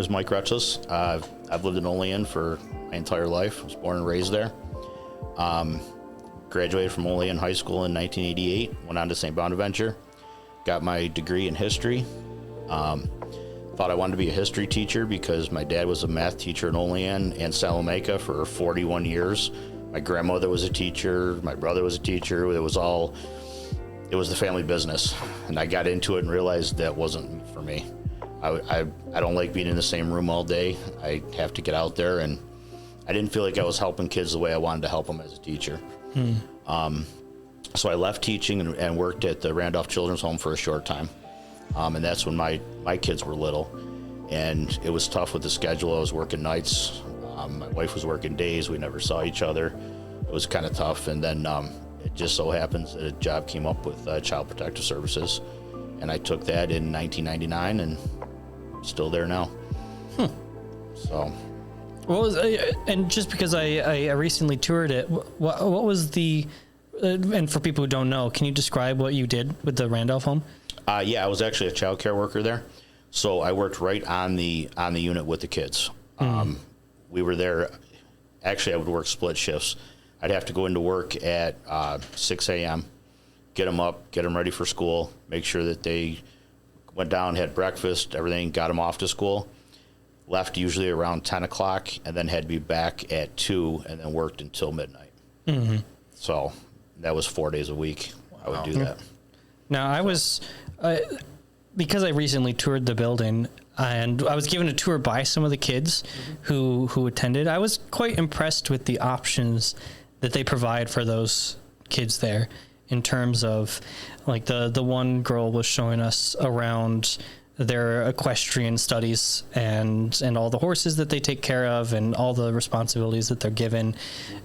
is Mike Retchless. I've lived in Olean for my entire life. I was born and raised there. Graduated from Olean High School in 1988. Went on to St. Bonaventure. Got my degree in history. Thought I wanted to be a history teacher because my dad was a math teacher in Olean and Salamanca for 41 years. My grandmother was a teacher. My brother was a teacher. It was the family business. And I got into it and realized that wasn't for me. I don't like being in the same room all day. I have to get out there, and I didn't feel like I was helping kids the way I wanted to help them as a teacher. So I left teaching and worked at the Randolph Children's Home for a short time. And that's when my kids were little, and it was tough with the schedule. I was working nights. My wife was working days. We never saw each other. It was kind of tough. And then it just so happens that a job came up with Child Protective Services, and I took that in 1999, and still there now. So, what was and just because I recently toured it, what was the and for people who don't know, can you describe what you did with the Randolph home? Yeah, I was actually a child care worker there, so I worked right on the unit with the kids. We were there. Actually, I would work split shifts. I'd have to go into work at 6 a.m., get them up, get them ready for school, make sure that they went down, had breakfast, everything, got them off to school, left usually around 10 o'clock, and then had to be back at 2, and then worked until midnight. So that was 4 days a week. I would do that. Now, I was, because I recently toured the building, and I was given a tour by some of the kids who attended, I was quite impressed with the options that they provide for those kids there, in terms of, like, the one girl was showing us around their equestrian studies and all the horses that they take care of and all the responsibilities that they're given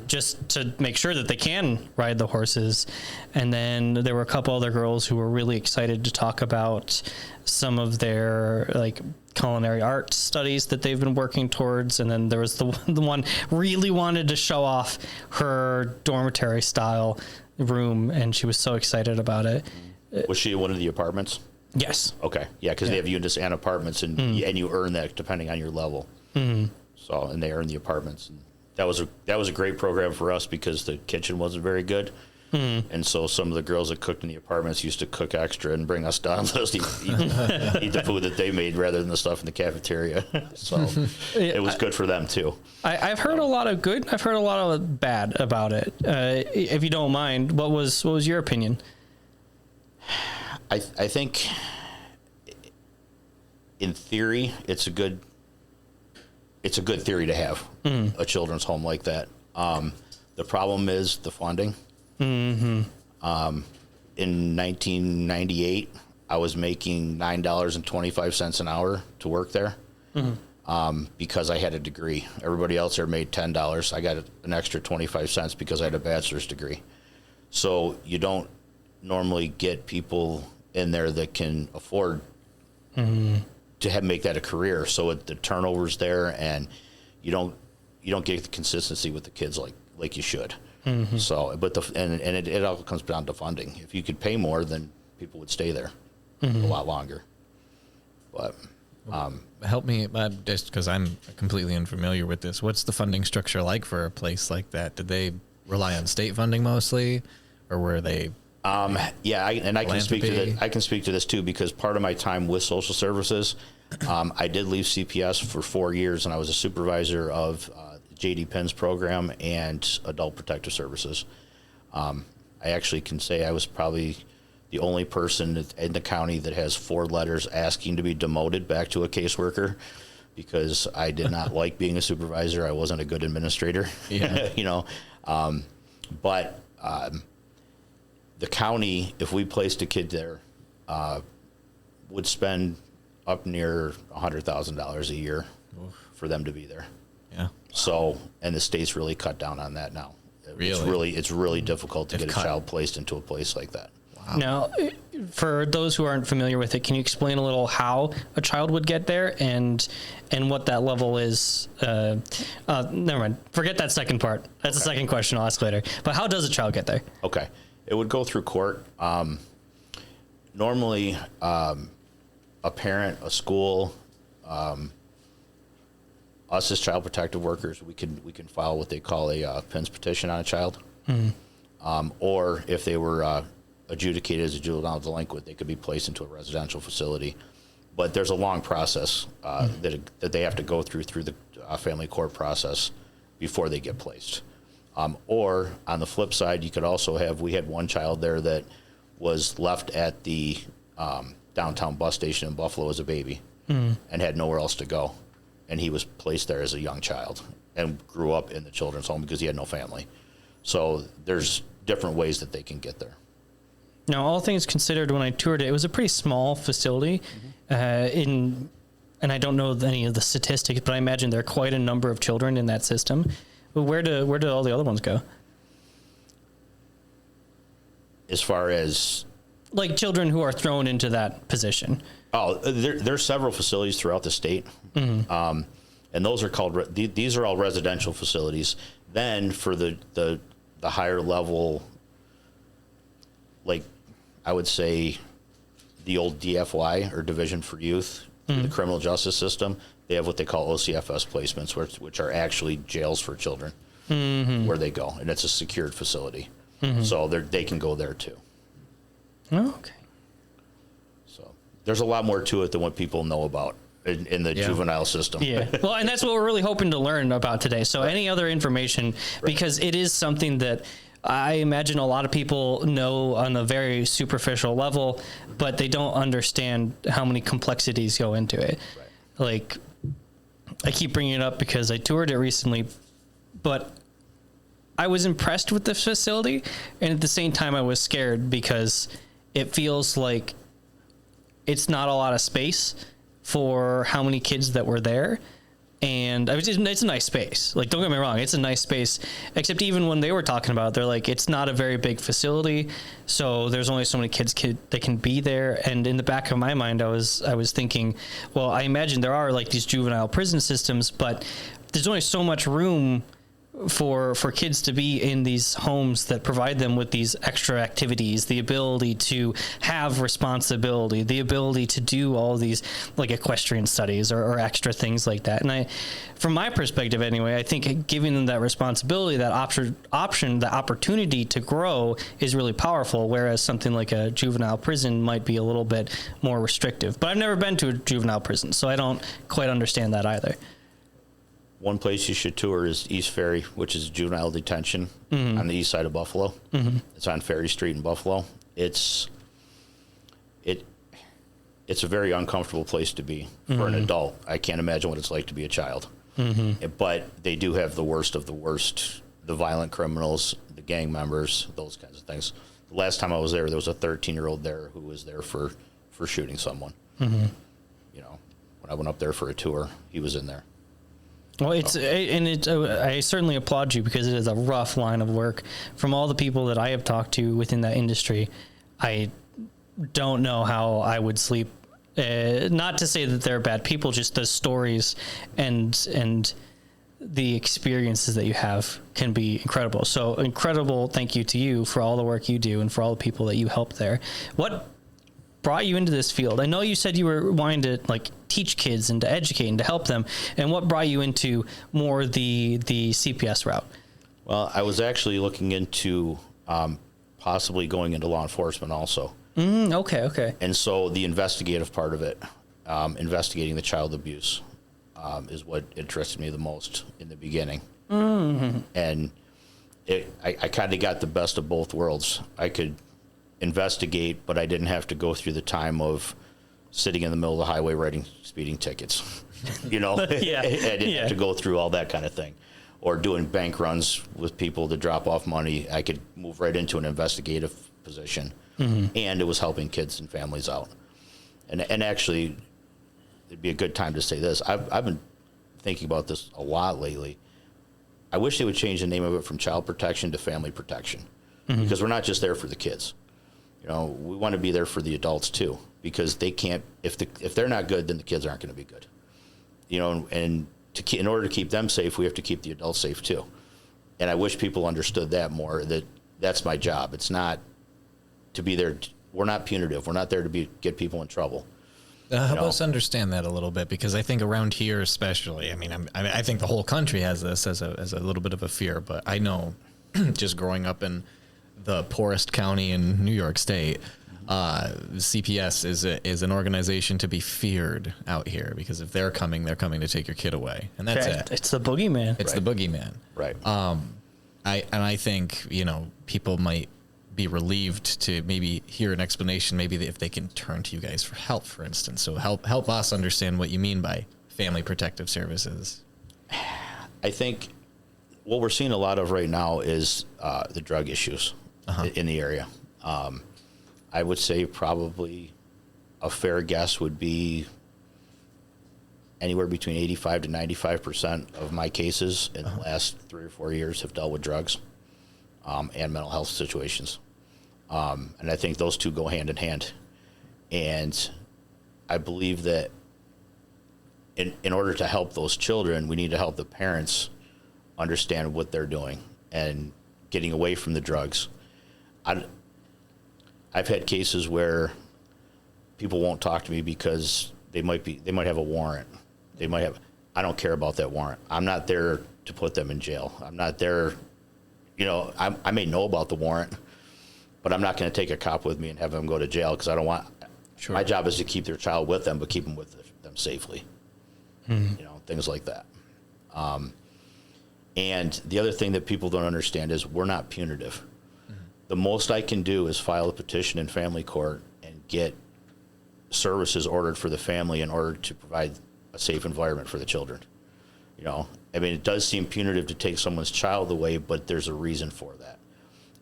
just to make sure that they can ride the horses. And then there were a couple other girls who were really excited to talk about some of their, like, culinary art studies that they've been working towards. And then there was the one really wanted to show off her dormitory style room, and she was so excited about it. Was she in one of the apartments? Yes. Okay. Yeah, because they have units and apartments, and you earn that depending on your level. So, and they earn the apartments. And that was a great program for us because the kitchen wasn't very good, and so some of the girls that cooked in the apartments used to cook extra and bring us down and let us eat the food that they made rather than the stuff in the cafeteria. So it was good for them too. I've heard a lot of good. I've heard a lot of bad about it. If you don't mind, what was your opinion? I think, in theory, it's a good theory to have a children's home like that. The problem is the funding. In 1998, I was making $9.25 an hour to work there because I had a degree. Everybody else there made $10. I got an extra 25 cents because I had a bachelor's degree. So you don't normally get people in there that can afford to make that a career. So the turnover's there, and you don't get the consistency with the kids like you should. So, but it all comes down to funding. If you could pay more, then people would stay there a lot longer. But help me, just because I'm completely unfamiliar with this. What's the funding structure like for a place like that? Did they rely on state funding mostly, or were they? Yeah, I can speak to that. I can speak to this too because part of my time with social services, I did leave CPS for 4 years, and I was a supervisor of J.D. Penn's program and Adult Protective Services. I actually can say I was probably the only person in the county that has 4 letters asking to be demoted back to a caseworker because I did not like being a supervisor. I wasn't a good administrator, but. The county, if we placed a kid there, would spend up near $100,000 a year for them to be there. Yeah. So, and the state's really cut down on that now. Really? It's really difficult to get a child placed into a place like that. Wow. Now, for those who aren't familiar with it, can you explain a little how a child would get there and what that level is? Never mind. Forget that second part. That's the second question I'll ask later. But how does a child get there? Okay. It would go through court. Normally, a parent, a school, us as child protective workers, we can file what they call a PINS petition on a child. Or if they were adjudicated as a juvenile delinquent, they could be placed into a residential facility. But there's a long process that they have to go through the family court process before they get placed. Or on the flip side, you could also we had one child there that was left at the downtown bus station in Buffalo as a baby and had nowhere else to go. And he was placed there as a young child and grew up in the children's home because he had no family. So there's different ways that they can get there. Now, all things considered, when I toured it, it was a pretty small facility. And I don't know any of the statistics, but I imagine there are quite a number of children in that system. But where do all the other ones go? As far as like children who are thrown into that position. Oh, there's several facilities throughout the state, and those are called. These are all residential facilities. Then for the higher level, like I would say, the old DFY or Division for Youth, the criminal justice system, they have what they call OCFS placements, which are actually jails for children, where they go, and it's a secured facility, so they can go there too. Oh, okay. So there's a lot more to it than what people know about in the juvenile system. Yeah. Well, and that's what we're really hoping to learn about today. So any other information, because it is something that I imagine a lot of people know on a very superficial level, but they don't understand how many complexities go into it. Right. Like, I keep bringing it up because I toured it recently, but I was impressed with the facility, and at the same time I was scared because it feels like it's not a lot of space for how many kids that were there. And it's a nice space. Like, don't get me wrong, it's a nice space. Except even when they were talking about it, they're like, it's not a very big facility, so there's only so many kids that can be there. And in the back of my mind, I was thinking, well, I imagine there are like these juvenile prison systems, but there's only so much room for kids to be in these homes that provide them with these extra activities, the ability to have responsibility, the ability to do all these like equestrian studies or extra things like that. And from my perspective anyway, I think giving them that responsibility, that option, the opportunity to grow is really powerful, whereas something like a juvenile prison might be a little bit more restrictive. But I've never been to a juvenile prison, so I don't quite understand that either. One place you should tour is East Ferry, which is juvenile detention on the east side of Buffalo. It's on Ferry Street in Buffalo. It's a very uncomfortable place to be for an adult. I can't imagine what it's like to be a child. But they do have the worst of the worst, the violent criminals, the gang members, those kinds of things. The last time I was there was a 13-year-old there who was there for shooting someone. You know, when I went up there for a tour, he was in there. Well, I certainly applaud you because it is a rough line of work. From all the people that I have talked to within that industry, I don't know how I would sleep. Not to say that they're bad people, just the stories and the experiences that you have can be incredible. So incredible thank you to you for all the work you do and for all the people that you help there. What brought you into this field? I know you said you were wanting to like teach kids and to educate and to help them. And what brought you into more the CPS route? Well, I was actually looking into possibly going into law enforcement also. Okay. And so the investigative part of it, investigating the child abuse, is what interested me the most in the beginning. And I kind of got the best of both worlds. I could investigate, but I didn't have to go through the time of sitting in the middle of the highway writing speeding tickets, you know. I didn't have to go through all that kind of thing, or doing bank runs with people to drop off money. I could move right into an investigative position, and it was helping kids and families out. And actually, it'd be a good time to say this. I've been thinking about this a lot lately. I wish they would change the name of it from child protection to family protection, because we're not just there for the kids. You know, we want to be there for the adults too, because they can't. If they're not good, then the kids aren't going to be good. You know, and in order to keep them safe, we have to keep the adults safe too. And I wish people understood that more. That's my job. It's not to be there. We're not punitive. We're not there to get people in trouble. Help us understand that a little bit, because I think around here, especially, I mean, I think the whole country has this as a little bit of a fear, but I know just growing up in the poorest county in New York State, CPS is an organization to be feared out here, because if they're coming to take your kid away, and that's it. It's the boogeyman. It's the boogeyman. Right. I think, people might be relieved to maybe hear an explanation, maybe if they can turn to you guys for help, for instance. So help us understand what you mean by family protective services. I think what we're seeing a lot of right now is the drug issues in the area. I would say probably a fair guess would be anywhere between 85 to 95% of my cases in the last 3 or 4 years have dealt with drugs and mental health situations. And I think those two go hand in hand. And I believe that in order to help those children, we need to help the parents understand what they're doing and getting away from the drugs. I've had cases where people won't talk to me because they might have a warrant. I don't care about that warrant. I'm not there to put them in jail. I'm not there, I may know about the warrant, but I'm not going to take a cop with me and have them go to jail, because I don't want, my job is to keep their child with them, but keep them with them safely. Things like that. And the other thing that people don't understand is we're not punitive. The most I can do is file a petition in family court and get services ordered for the family in order to provide a safe environment for the children. It does seem punitive to take someone's child away, but there's a reason for that.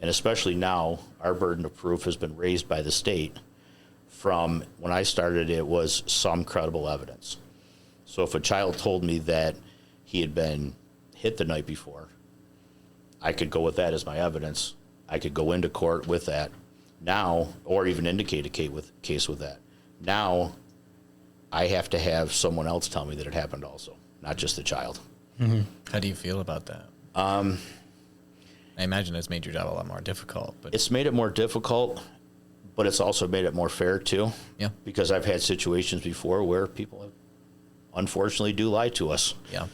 And especially now, our burden of proof has been raised by the state. From when I started, it was some credible evidence. So if a child told me that he had been hit the night before, I could go with that as my evidence. I could go into court with that now, or even indicate a case with that. Now, I have to have someone else tell me that it happened also, not just the child. How do you feel about that? I imagine it's made your job a lot more difficult. But it's made it more difficult, but it's also made it more fair too. Yeah. Because I've had situations before where people unfortunately do lie to us. Yeah.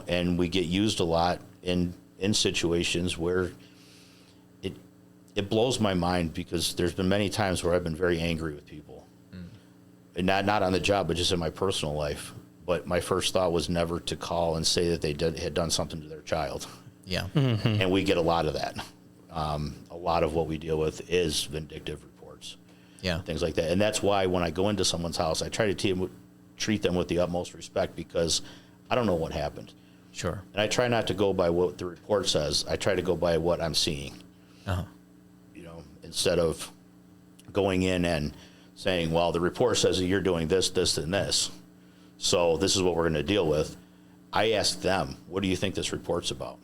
And we get used a lot in situations where it blows my mind, because there's been many times where I've been very angry with people. And not on the job, but just in my personal life. But my first thought was never to call and say that they had done something to their child. Yeah. And we get a lot of that. A lot of what we deal with is vindictive reports. Yeah. Things like that. And that's why when I go into someone's house, I try to treat them with the utmost respect, because I don't know what happened. Sure. And I try not to go by what the report says. I try to go by what I'm seeing. Instead of going in and saying, well, the report says that you're doing this, this, and this, so this is what we're going to deal with. I ask them, what do you think this report's about?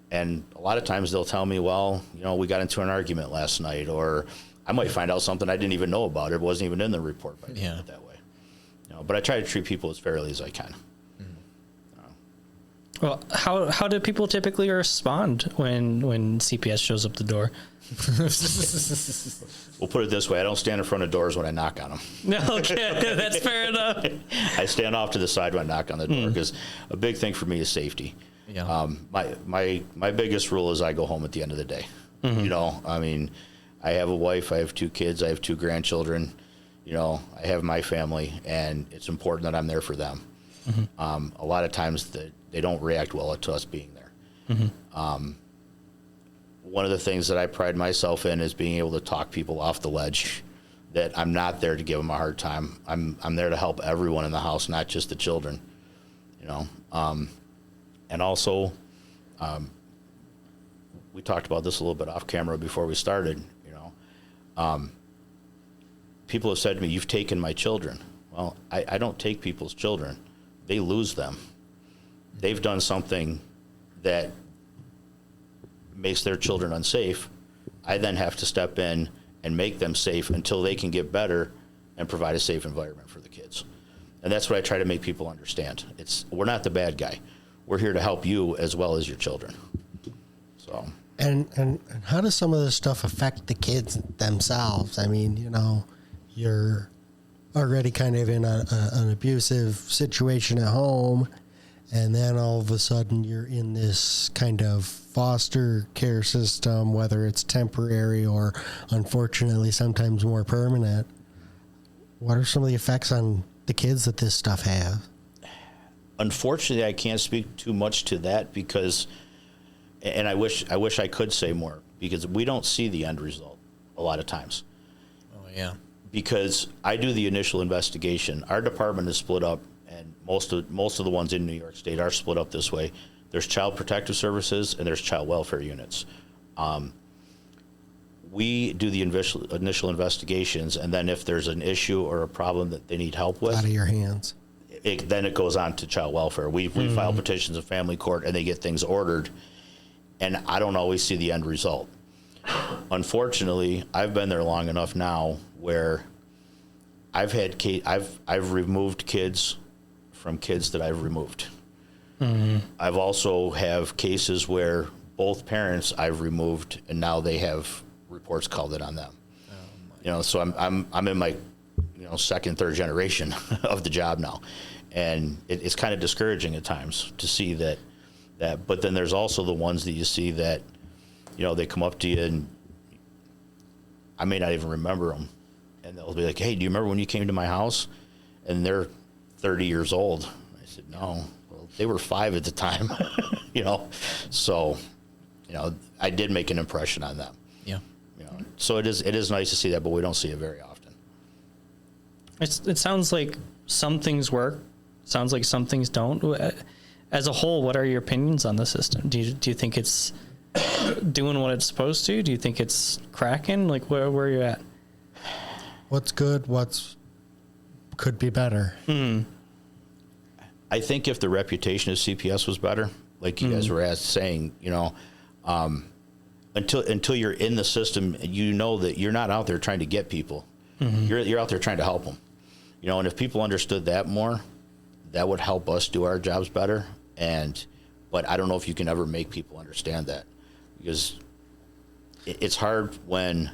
And a lot of times they'll tell me, well, we got into an argument last night, or I might find out something I didn't even know about. It wasn't even in the report, but I did it that way. But I try to treat people as fairly as I can. Well, how do people typically respond when CPS shows up the door? We'll put it this way: I don't stand in front of doors when I knock on them. No, okay, that's fair enough. I stand off to the side when I knock on the door, because a big thing for me is safety. Yeah. My biggest rule is I go home at the end of the day. I have a wife, I have 2 kids, I have 2 grandchildren. I have my family, and it's important that I'm there for them. A lot of times they don't react well to us being there. One of the things that I pride myself in is being able to talk people off the ledge, that I'm not there to give them a hard time. I'm there to help everyone in the house, not just the children, and also, we talked about this a little bit off camera before we started, people have said to me, you've taken my children. Well, I don't take people's children. They lose them. They've done something that makes their children unsafe. I then have to step in and make them safe until they can get better and provide a safe environment for the kids. And that's what I try to make people understand. We're not the bad guy. We're here to help you as well as your children. So. And how does some of this stuff affect the kids themselves? I mean, you're already kind of in an abusive situation at home, and then all of a sudden you're in this kind of foster care system, whether it's temporary or unfortunately sometimes more permanent. What are some of the effects on the kids that this stuff have? Unfortunately, I can't speak too much to that because, and I wish I could say more, because we don't see the end result a lot of times. Oh, yeah. Because I do the initial investigation. Our department is split up, and most of the ones in New York State are split up this way. There's Child Protective Services and there's child welfare units. We do the initial investigations, and then if there's an issue or a problem that they need help with, Out of your hands. then it goes on to child welfare. We file petitions in family court, and they get things ordered, and I don't always see the end result. Unfortunately, I've been there long enough now where I've removed kids from kids that I've removed. I've also have cases where both parents I've removed, and now they have reports called in on them. So I'm in my second, third generation of the job now, and it's kind of discouraging at times to see that. But then there's also the ones that you see that they come up to you, and I may not even remember them, and they'll be like, "Hey, do you remember when you came to my house?" And they're 30 years old. I said, "No." Well, they were 5 at the time, So, I did make an impression on them. Yeah. So it is nice to see that, but we don't see it very often. It sounds like some things work. Sounds like some things don't. As a whole, what are your opinions on the system? Do you think it's doing what it's supposed to? Do you think it's cracking? Like, where are you at? What's good? What's could be better? I think if the reputation of CPS was better, like you guys were saying, until you're in the system, that you're not out there trying to get people. You're out there trying to help them. And if people understood that more, that would help us do our jobs better. But I don't know if you can ever make people understand that, because it's hard when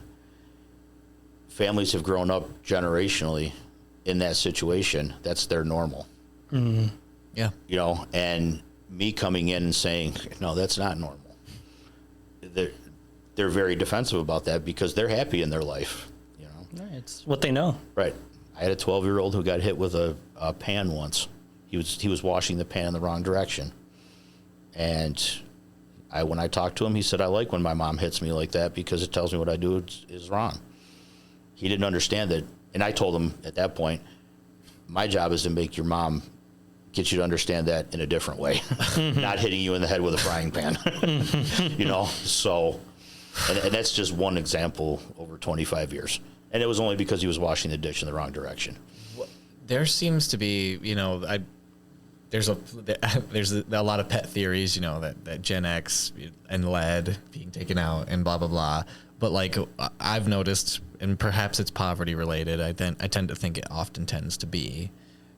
families have grown up generationally in that situation. That's their normal. Yeah. And me coming in and saying, no, that's not normal. They're very defensive about that because they're happy in their life. It's what they know. Right. I had a 12-year-old who got hit with a pan once. He was washing the pan in the wrong direction. And when I talked to him, he said, "I like when my mom hits me like that because it tells me what I do is wrong." He didn't understand that. And I told him at that point, my job is to make your mom get you to understand that in a different way, not hitting you in the head with a frying pan. So, and that's just one example over 25 years. And it was only because he was washing the dish in the wrong direction. There seems to be, there's a lot of pet theories, that Gen X and lead being taken out and blah, blah, blah. But like I've noticed, and perhaps it's poverty related, I tend to think it often tends to be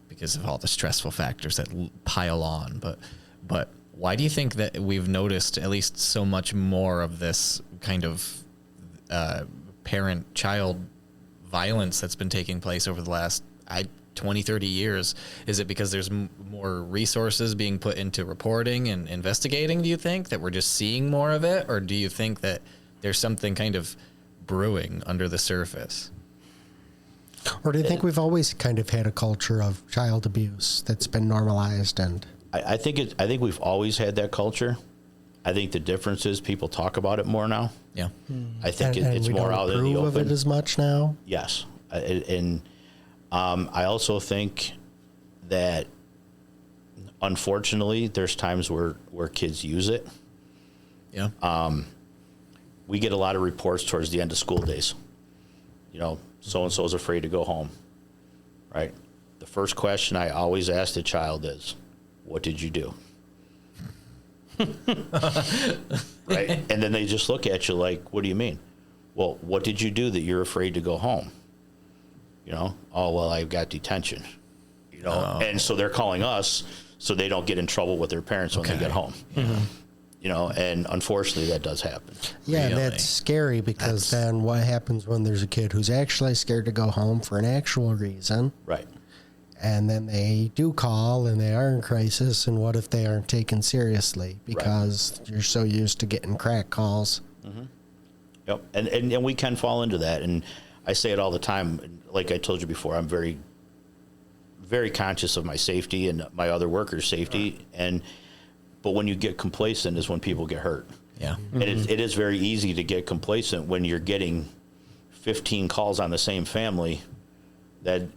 because of all the stressful factors that pile on. But why do you think that we've noticed at least so much more of this kind of parent-child violence that's been taking place over the last 20, 30 years? Is it because there's more resources being put into reporting and investigating, do you think, that we're just seeing more of it? Or do you think that there's something kind of brewing under the surface? Or do you think we've always kind of had a culture of child abuse that's been normalized? And I think we've always had that culture. I think the difference is people talk about it more now. Yeah. I think it's more out in the approve open. of it as much now? Yes. And I also think that unfortunately there's times where kids use it. Yeah. We get a lot of reports towards the end of school days. So-and-so is afraid to go home, right? The first question I always ask the child is, what did you do? Right? And then they just look at you like, what do you mean? Well, what did you do that you're afraid to go home? Oh, well, I've got detention, And so they're calling us so they don't get in trouble with their parents when they get home. You know, and unfortunately that does happen. Yeah, and Really? that's scary because then what happens when there's a kid who's actually scared to go home for an actual reason, Right. and then they do call and they are in crisis, and what if they aren't taken seriously because you're so used to getting crack calls? Yep. And we can fall into that. And I say it all the time. Like I told you before, I'm very, very conscious of my safety and my other workers' safety. But when you get complacent is when people get hurt. Yeah. And it is very easy to get complacent when you're getting 15 calls on the same family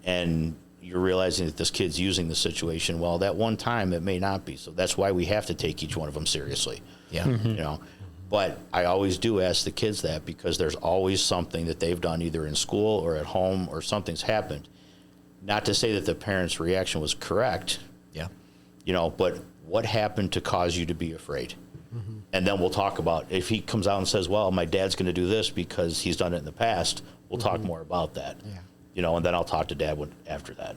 and you're realizing that this kid's using the situation. Well, that one time it may not be. So that's why we have to take each one of them seriously. Yeah. You know, but I always do ask the kids that because there's always something that they've done either in school or at home or something's happened. Not to say that the parents' reaction was correct, Yeah. you know, but what happened to cause you to be afraid? And then we'll talk about if he comes out and says, well, my dad's going to do this because he's done it in the past. We'll talk more about that, Yeah. you know, and then I'll talk to dad after that.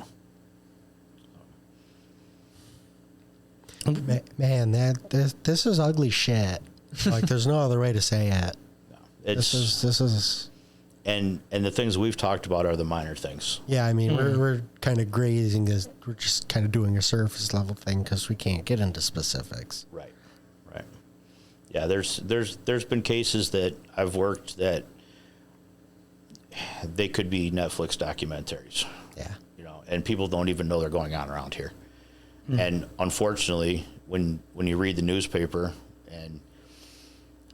Man, this is ugly shit. Like, there's no other way to say it. It's, This is. and the things we've talked about are the minor things. Yeah, I mean, we're kind of grazing this. We're just kind of doing a surface level thing because we can't get into specifics. Right. Right. Yeah. There's been cases that I've worked that they could be Netflix documentaries, Yeah. you know, and people don't even know they're going on around here. And unfortunately, when you read the newspaper, and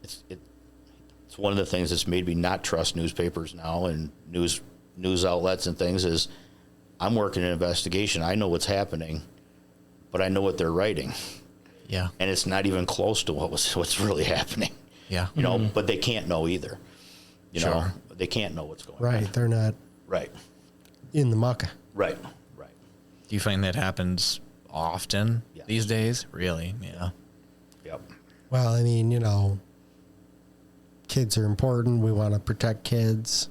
it's one of the things that's made me not trust newspapers now and news outlets and things is I'm working an investigation. I know what's happening, but I know what they're writing, Yeah. and it's not even close to what's really happening. Yeah. You know, but they can't know either. You know, Sure. they can't know what's going on. Right. They're not Right. in the mucka. Right. Right. Do you find that happens often Yes. these days? Really? Yeah. Yep. Well, I mean, you know, kids are important. We want to protect kids.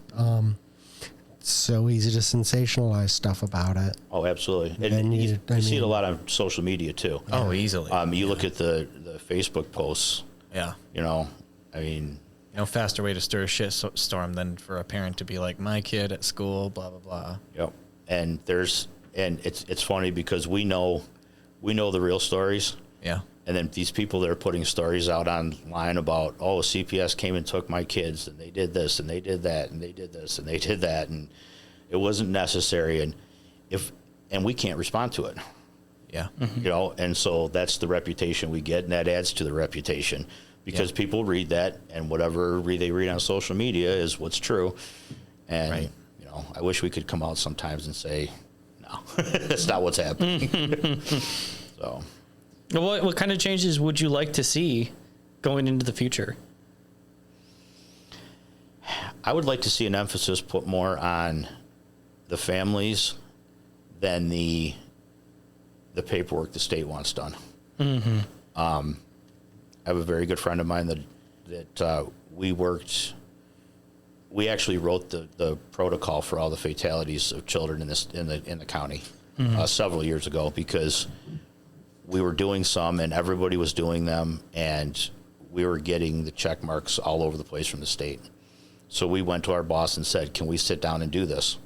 It's so easy to sensationalize stuff about it. Oh, absolutely. And And you I see it a mean- lot on social media too. Oh, easily. You look at the Facebook posts, Yeah. you know, I mean, No faster way to stir a shit storm than for a parent to be like, my kid at school, blah, blah, blah. yep. And it's funny because we know the real stories. Yeah. And then these people that are putting stories out online about, oh, CPS came and took my kids and they did this and they did that and they did this and they did that and it wasn't necessary and we can't respond to it. Yeah. You know, and so that's the reputation we get, and that adds to the reputation because people read that, and whatever they read on social media is what's true. And Right. you know, I wish we could come out sometimes and say, no, that's not what's happening. So, What kind of changes would you like to see going into the future? I would like to see an emphasis put more on the families than the paperwork the state wants done. I have a very good friend of mine that we actually wrote the protocol for all the fatalities of children in the county several years ago because we were doing some and everybody was doing them and we were getting the check marks all over the place from the state. So we went to our boss and said, can we sit down and do this?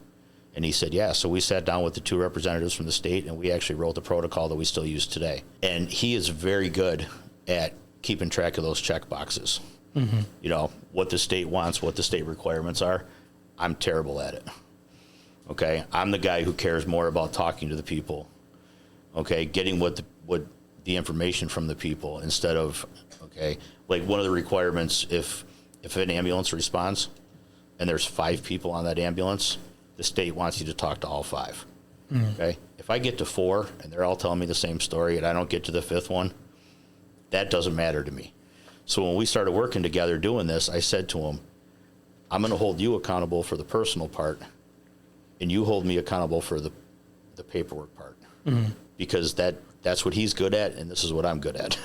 And he said, yeah. So we sat down with the two representatives from the state and we actually wrote the protocol that we still use today. And he is very good at keeping track of those check boxes. You know, what the state wants, what the state requirements are. I'm terrible at it. Okay. I'm the guy who cares more about talking to the people. Okay. Getting what the information from the people instead of, okay, like one of the requirements, if an ambulance responds and there's 5 people on that ambulance, the state wants you to talk to all 5. Okay. If I get to 4 and they're all telling me the same story and I don't get to the 5th one, that doesn't matter to me. So when we started working together doing this, I said to him, I'm going to hold you accountable for the personal part and you hold me accountable for the paperwork part because that's what he's good at and this is what I'm good at.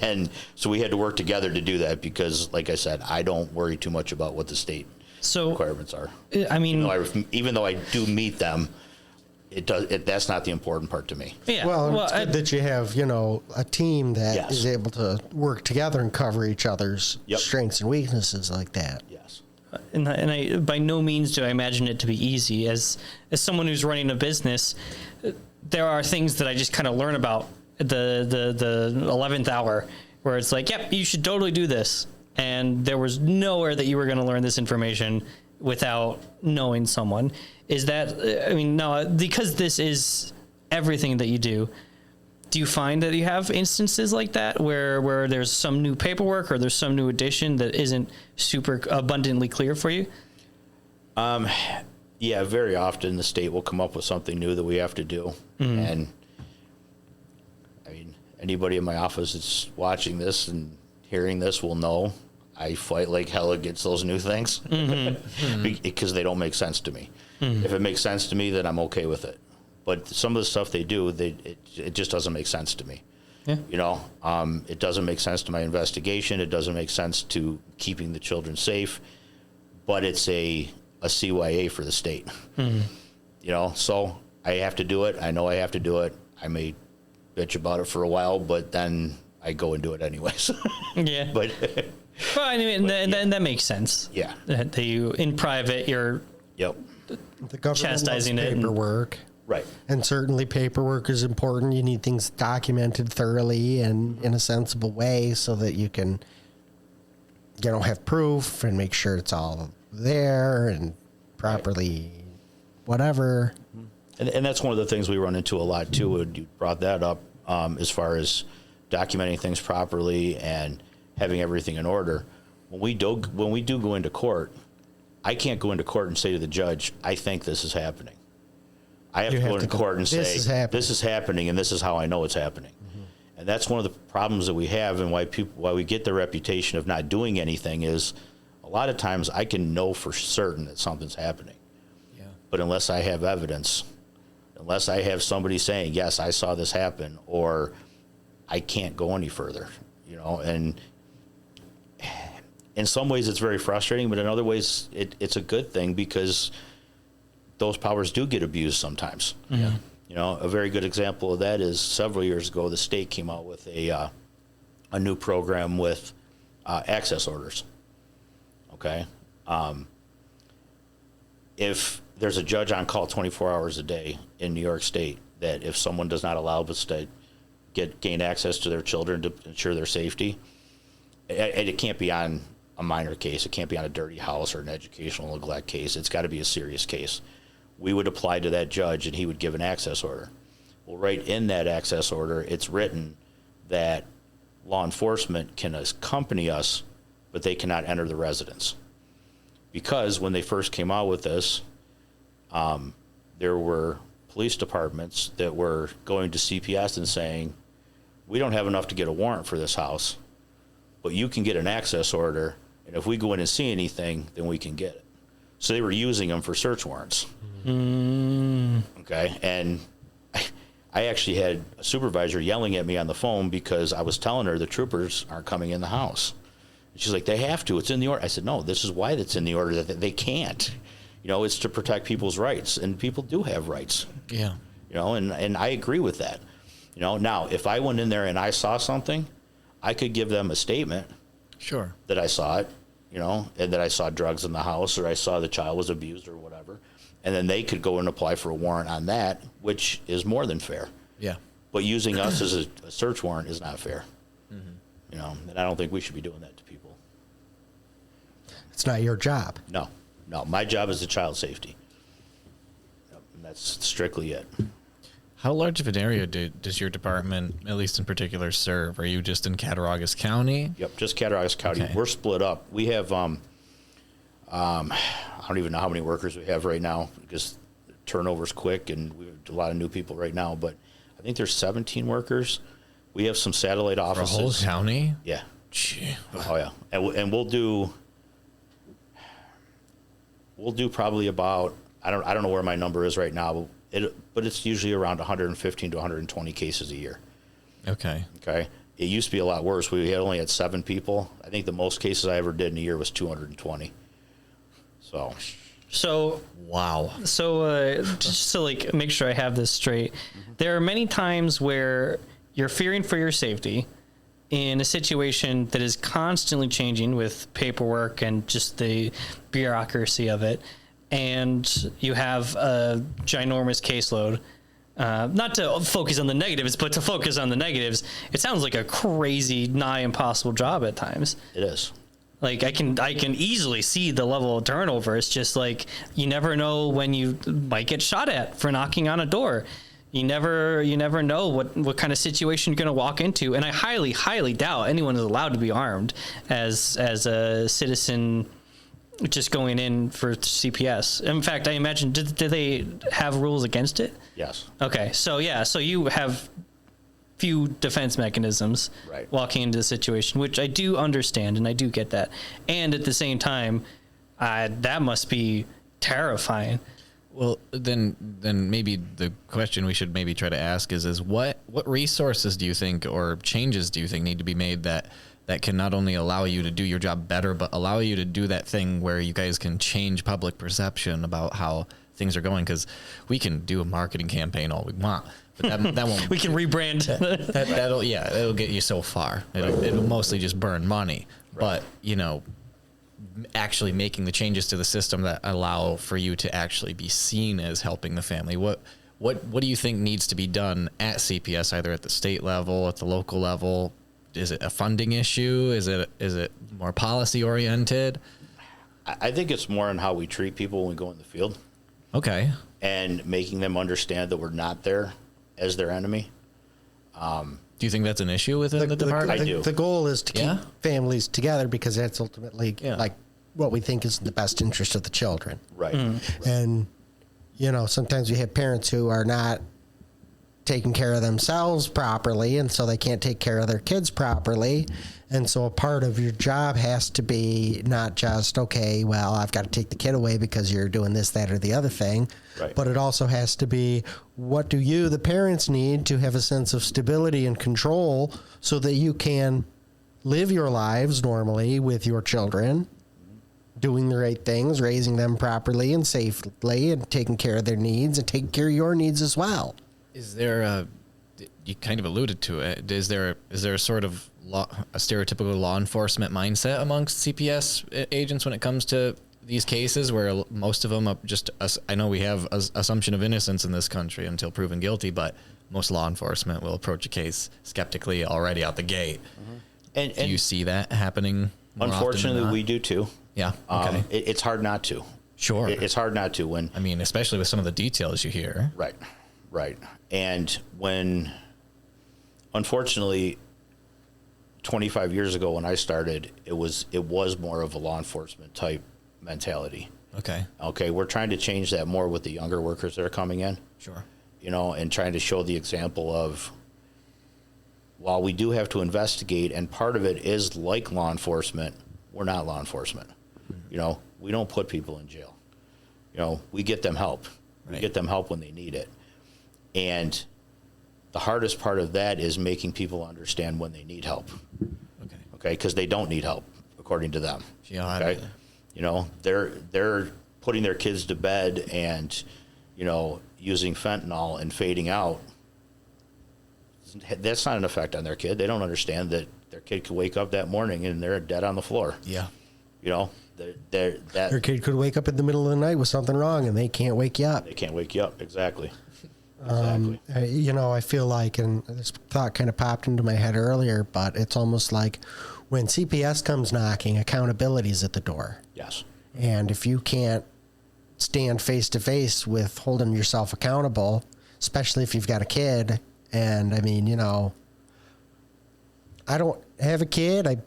And so we had to work together to do that because, like I said, I don't worry too much about what the state requirements are. I mean, Even though I do meet them, That's not the important part to me. Yeah. Well, it's good that you have, a team that is Yes. able to work together and cover each other's Yep. strengths and weaknesses like that. Yes. and I by no means do I imagine it to be easy. As someone who's running a business, there are things that I just kind of learn about at the 11th hour, where it's like, yep, you should totally do this, and there was nowhere that you were going to learn this information without knowing someone. Is that, I mean, no, because this is everything that you do. Do you find that you have instances like that where there's some new paperwork or there's some new addition that isn't super abundantly clear for you? Yeah, very often the state will come up with something new that we have to do. And I mean, anybody in my office that's watching this and hearing this will know I fight like hell against those new things because they don't make sense to me. If it makes sense to me, then I'm okay with it. But some of the stuff they do, it just doesn't make sense to me. Yeah. It doesn't make sense to my investigation. It doesn't make sense to keeping the children safe. But it's a CYA for the state. So I have to do it. I know I have to do it. I may bitch about it for a while, but then I go and do it anyways. Yeah. But Well, I mean, and that makes sense. yeah. That you, in private, you're Yep. The government Chastising loves it and- paperwork. Right. And certainly paperwork is important. You need things documented thoroughly and in a sensible way so that you can, have proof and make sure it's all there and properly whatever. And that's one of the things we run into a lot too. And you brought that up as far as documenting things properly and having everything in order. When we do go into court, I can't go into court and say to the judge, I think this is happening. I have to go into court and say, this is happening, and this is how I know it's happening. And that's one of the problems that we have, and why we get the reputation of not doing anything is a lot of times I can know for certain that something's happening. Yeah. But unless I have evidence, unless I have somebody saying, yes, I saw this happen, or I can't go any further, and in some ways it's very frustrating, but in other ways it's a good thing because those powers do get abused sometimes. Yeah. A very good example of that is several years ago, the state came out with a new program with access orders. Okay. If there's a judge on call 24 hours a day in New York State, that if someone does not allow us to gain access to their children to ensure their safety, and it can't be on a minor case. It can't be on a dirty house or an educational neglect case. It's got to be a serious case. We would apply to that judge and he would give an access order. Well, right in that access order, it's written that law enforcement can accompany us, but they cannot enter the residence. Because when they first came out with this, there were police departments that were going to CPS and saying, we don't have enough to get a warrant for this house, but you can get an access order, and if we go in and see anything, then we can get it. So they were using them for search warrants. Okay, and I actually had a supervisor yelling at me on the phone because I was telling her the troopers aren't coming in the house. She's like, they have to. It's in the order. I said, no, this is why it's in the order, that they can't. It's to protect people's rights, and people do have rights. Yeah. And I agree with that. Now, if I went in there and I saw something, I could give them a statement. Sure. That I saw it, and that I saw drugs in the house, or I saw the child was abused or whatever. And then they could go and apply for a warrant on that, which is more than fair. Yeah. But using us as a search warrant is not fair. And I don't think we should be doing that to people. It's not your job. No. My job is the child safety. And that's strictly it. How large of an area does your department, at least in particular, serve? Are you just in Cattaraugus County? Yep, just Cattaraugus County. Okay. We're split up. We have, I don't even know how many workers we have right now because turnover's quick and we have a lot of new people right now, but I think there's 17 workers. We have some satellite For a offices. whole county? Yeah. Gee. Oh yeah. And we'll do probably about, I don't know where my number is right now, but it's usually around 115 to 120 cases a year. Okay. Okay. It used to be a lot worse. We only had 7 people. I think the most cases I ever did in a year was 220. So, So Wow. So just to like make sure I have this straight, there are many times where you're fearing for your safety in a situation that is constantly changing with paperwork and just the bureaucracy of it, and you have a ginormous caseload. Not to focus on the negatives, but to focus on the negatives. It sounds like a crazy, nigh impossible job at times. It is. Like I can easily see the level of turnover. It's just like you never know when you might get shot at for knocking on a door. You never know what kind of situation you're going to walk into. And I highly, highly doubt anyone is allowed to be armed as a citizen just going in for CPS. In fact, I imagine, do they have rules against it? Yes. Okay, so yeah, so you have few defense mechanisms Right. walking into the situation, which I do understand and I do get that. And at the same time, that must be terrifying. Well, then maybe the question we should maybe try to ask is what resources do you think or changes do you think need to be made that can not only allow you to do your job better, but allow you to do that thing where you guys can change public perception about how things are going? Because we can do a marketing campaign all we want, but that won't. We can rebrand. It'll get you so far. It'll mostly just burn money. Right. But actually making the changes to the system that allow for you to actually be seen as helping the family. What do you think needs to be done at CPS, either at the state level, at the local level? Is it a funding issue? Is it more policy oriented? I think it's more on how we treat people when we go in the field. Okay. And making them understand that we're not there as their enemy. Do you think that's an issue within the department? I do. The goal is to keep families together because that's ultimately like what we think is in the best interest of the children. Right. And, sometimes we have parents who are not taking care of themselves properly, and so they can't take care of their kids properly. And so a part of your job has to be not just, okay, well, I've got to take the kid away because you're doing this, that, or the other thing. Right. But it also has to be, what do you, the parents, need to have a sense of stability and control so that you can live your lives normally with your children, doing the right things, raising them properly and safely, and taking care of their needs and taking care of your needs as well. Is there you kind of alluded to it. Is there a sort of a stereotypical law enforcement mindset amongst CPS agents when it comes to these cases where most of them are just, I know we have assumption of innocence in this country until proven guilty, but most law enforcement will approach a case skeptically already out the gate. And do you see that happening more unfortunately, often than not? we do too. Yeah. Okay. It's hard not to. Sure. It's hard not to when. I mean, especially with some of the details you hear. Right. And when, unfortunately, 25 years ago when I started, it was more of a law enforcement type mentality. Okay, we're trying to change that more with the younger workers that are coming in. Sure. And trying to show the example of, while we do have to investigate, and part of it is like law enforcement, we're not law enforcement. Mm-hmm. We don't put people in jail. We get them help. Right. We get them help when they need it. And the hardest part of that is making people understand when they need help. Okay, because they don't need help, according to them. Yeah. Okay, they're putting their kids to bed and, using fentanyl and fading out. That's not an effect on their kid. They don't understand that their kid could wake up that morning and they're dead on the floor. Yeah. Their kid could wake up in the middle of the night with something wrong and they can't wake you up. They can't wake you up. Exactly. I feel like, and this thought kind of popped into my head earlier, but it's almost like when CPS comes knocking, accountability's at the door. Yes. And if you can't stand face to face with holding yourself accountable, especially if you've got a kid, and I mean, I don't have a kid. I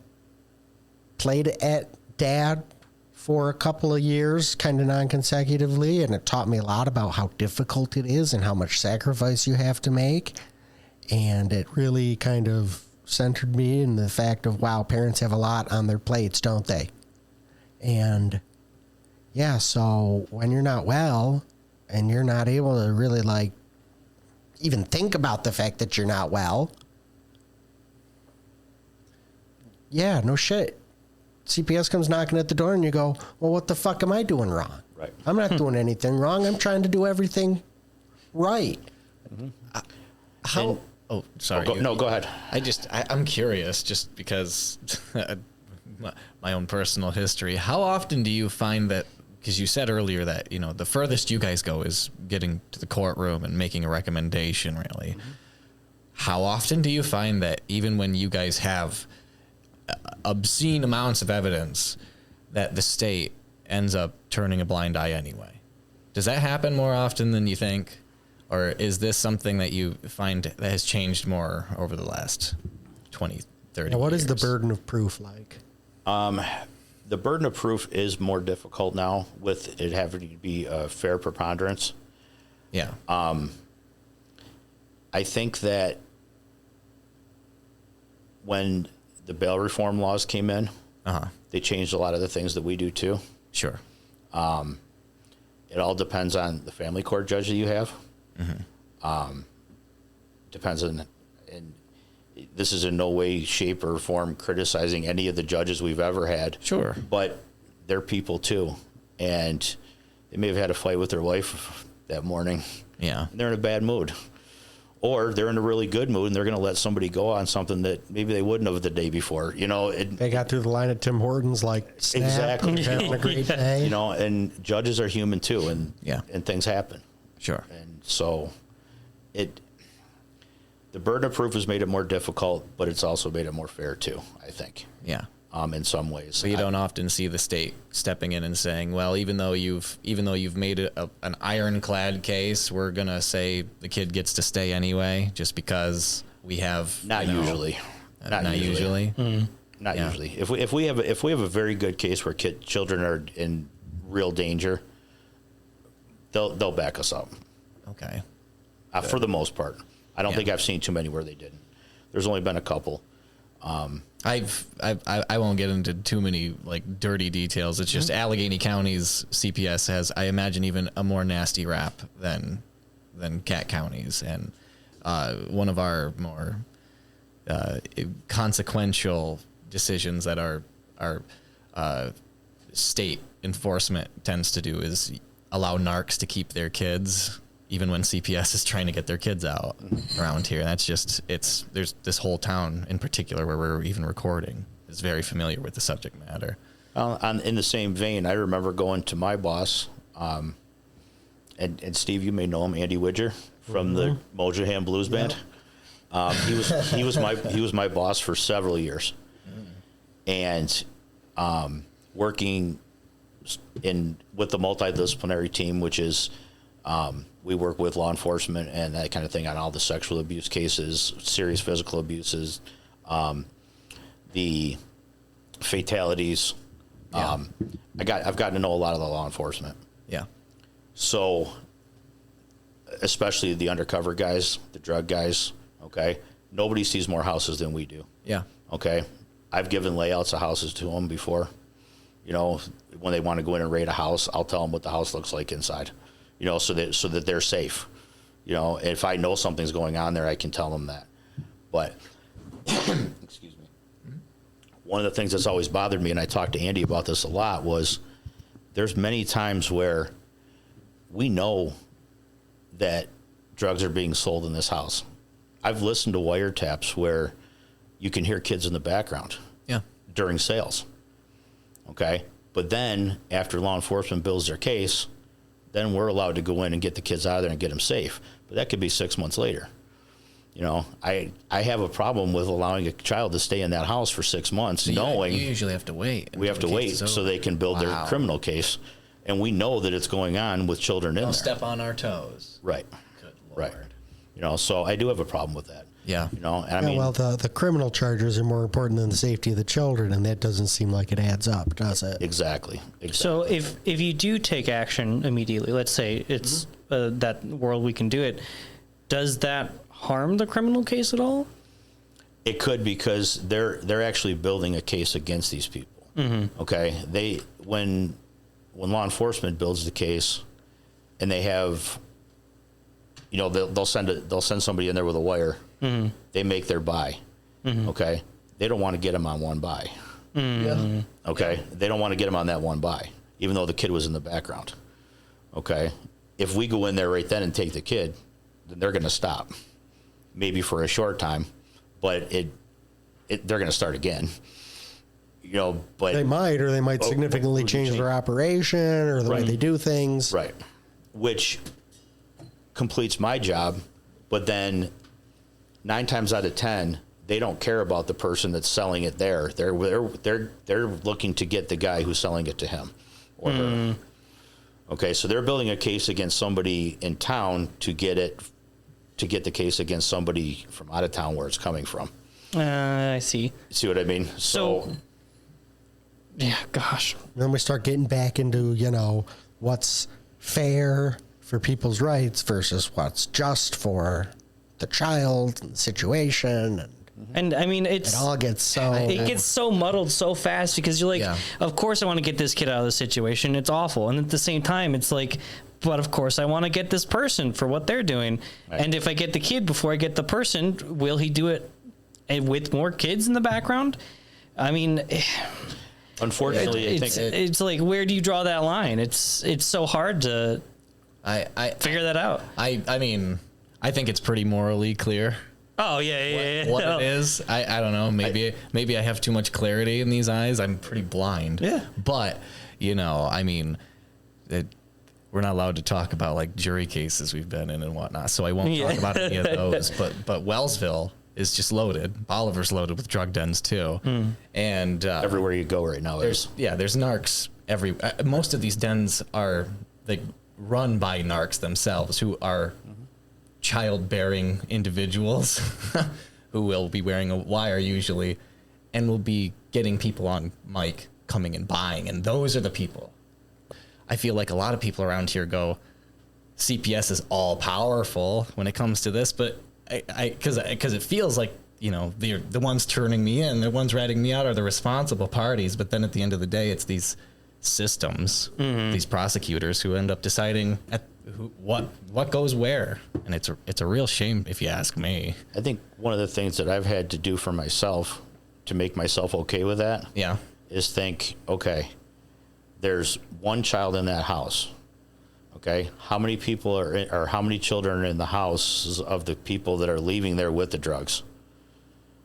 played at dad for a couple of years, kind of non-consecutively, and it taught me a lot about how difficult it is and how much sacrifice you have to make. And it really kind of centered me in the fact of, wow, parents have a lot on their plates, don't they? And yeah, so when you're not well and you're not able to really even think about the fact that you're not well, yeah, no shit. CPS comes knocking at the door and you go, well, what the fuck am I doing wrong? Right. I'm not doing anything wrong. I'm trying to do everything right. How? Oh, sorry. Go ahead. I'm curious, just because my own personal history. How often do you find that? Because you said earlier that the furthest you guys go is getting to the courtroom and making a recommendation. Really, how often do you find that even when you guys have obscene amounts of evidence, that the state ends up turning a blind eye anyway? Does that happen more often than you think? Or is this something that you find that has changed more over the last 20, 30 years? What is the burden of proof like? The burden of proof is more difficult now with it having to be a fair preponderance. Yeah. I think that when the bail reform laws came in, they changed a lot of the things that we do too. Sure. It all depends on the family court judge that you have. Depends on, and this is in no way, shape, or form criticizing any of the judges we've ever had. Sure. But they're people too, and they may have had a fight with their wife that morning. Yeah. And they're in a bad mood, or they're in a really good mood, and they're going to let somebody go on something that maybe they wouldn't have the day before. They got through the line at Tim Hortons like, snap, exactly. having a great day. And judges are human too, and things happen. Sure. And so the burden of proof has made it more difficult, but it's also made it more fair too, I think. Yeah. In some ways. So you don't often see the state stepping in and saying, well, even though you've made an ironclad case, we're going to say the kid gets to stay anyway, just because we have Not usually. Not usually. Not usually. If we have a very good case where children are in real danger, they'll back us up. Okay. For the most part. I don't think I've seen too many where they didn't. There's only been a couple. I won't get into too many like dirty details. It's just Allegheny County's CPS has, I imagine, even a more nasty rap than Cat County's, and one of our more consequential decisions that our state enforcement tends to do is allow narcs to keep their kids, even when CPS is trying to get their kids out around here. And that's just, there's this whole town in particular where we're even recording is very familiar with the subject matter. In the same vein, I remember going to my boss, and Steve, you may know him, Andy Widger from the Mojahan Blues Band. He was my boss for several years, and working with the multidisciplinary team, which is we work with law enforcement and that kind of thing on all the sexual abuse cases, serious physical abuses, the fatalities. I've gotten to know a lot of the law enforcement. Yeah. So, especially the undercover guys, the drug guys. Okay, nobody sees more houses than we do. Yeah. Okay, I've given layouts of houses to them before. When they want to go in and raid a house, I'll tell them what the house looks like inside. So that they're safe. If I know something's going on there, I can tell them that. But, excuse me. One of the things that's always bothered me, and I talked to Andy about this a lot, was there's many times where we know that drugs are being sold in this house. I've listened to wiretaps where you can hear kids in the background during sales. Okay? But then, after law enforcement builds their case, then we're allowed to go in and get the kids out of there and get them safe. But that could be 6 months later. I have a problem with allowing a child to stay in that house for 6 months, knowing you usually have to wait. We have to wait so they can build their criminal case, and we know that it's going on with children in there. Don't step on our toes. Right. Good Lord. Right. So I do have a problem with that. Yeah. And I mean, well, the criminal charges are more important than the safety of the children, and that doesn't seem like it adds up, does it? Exactly. So if you do take action immediately, let's say it's that world we can do it, does that harm the criminal case at all? It could, because they're actually building a case against these people. Mm-hmm. Okay, when law enforcement builds the case, and they have, they'll send somebody in there with a wire. Mm-hmm. They make their buy. Mm-hmm. Okay, they don't want to get them on one buy. Mm-hmm. Okay, they don't want to get them on that one buy, even though the kid was in the background. Okay. If we go in there right then and take the kid, then they're going to stop, maybe for a short time, but they're going to start again. But They might, or they might significantly change their operation or the way they do things. Right. Which completes my job, but then 9 times out of 10, they don't care about the person that's selling it there. They're looking to get the guy who's selling it to him or her. Okay, so they're building a case against somebody in town to get the case against somebody from out of town where it's coming from. I see. See what I mean? So yeah, gosh. Then we start getting back into, what's fair for people's rights versus what's just for the child and the situation. And I mean, It all gets so muddled so fast because you're like, of course I want to get this kid out of the situation. It's awful. And at the same time, it's like, but of course I want to get this person for what they're doing. Right. And if I get the kid before I get the person, will he do it with more kids in the background? I mean, unfortunately, it's like, where do you draw that line? It's so hard to figure that out. I mean, I think it's pretty morally clear. Oh yeah. What it is, I don't know. Maybe I have too much clarity in these eyes. I'm pretty blind. Yeah. But I mean, we're not allowed to talk about like jury cases we've been in and whatnot. So I won't talk about any of those. But Wellsville is just loaded. Bolivar's loaded with drug dens too. And everywhere you go right now there's narcs every. Most of these dens are run by narcs themselves, who are childbearing individuals who will be wearing a wire usually and will be getting people on mic coming and buying, and those are the people. I feel like a lot of people around here go, CPS is all powerful when it comes to this, but because it feels like the ones turning me in, the ones ratting me out are the responsible parties, but then at the end of the day it's these systems, these prosecutors who end up deciding what goes where, and it's a real shame if you ask me. I think one of the things that I've had to do for myself to make myself okay with that, is think, okay, there's one child in that house. Okay, how many people or how many children are in the house of the people that are leaving there with the drugs?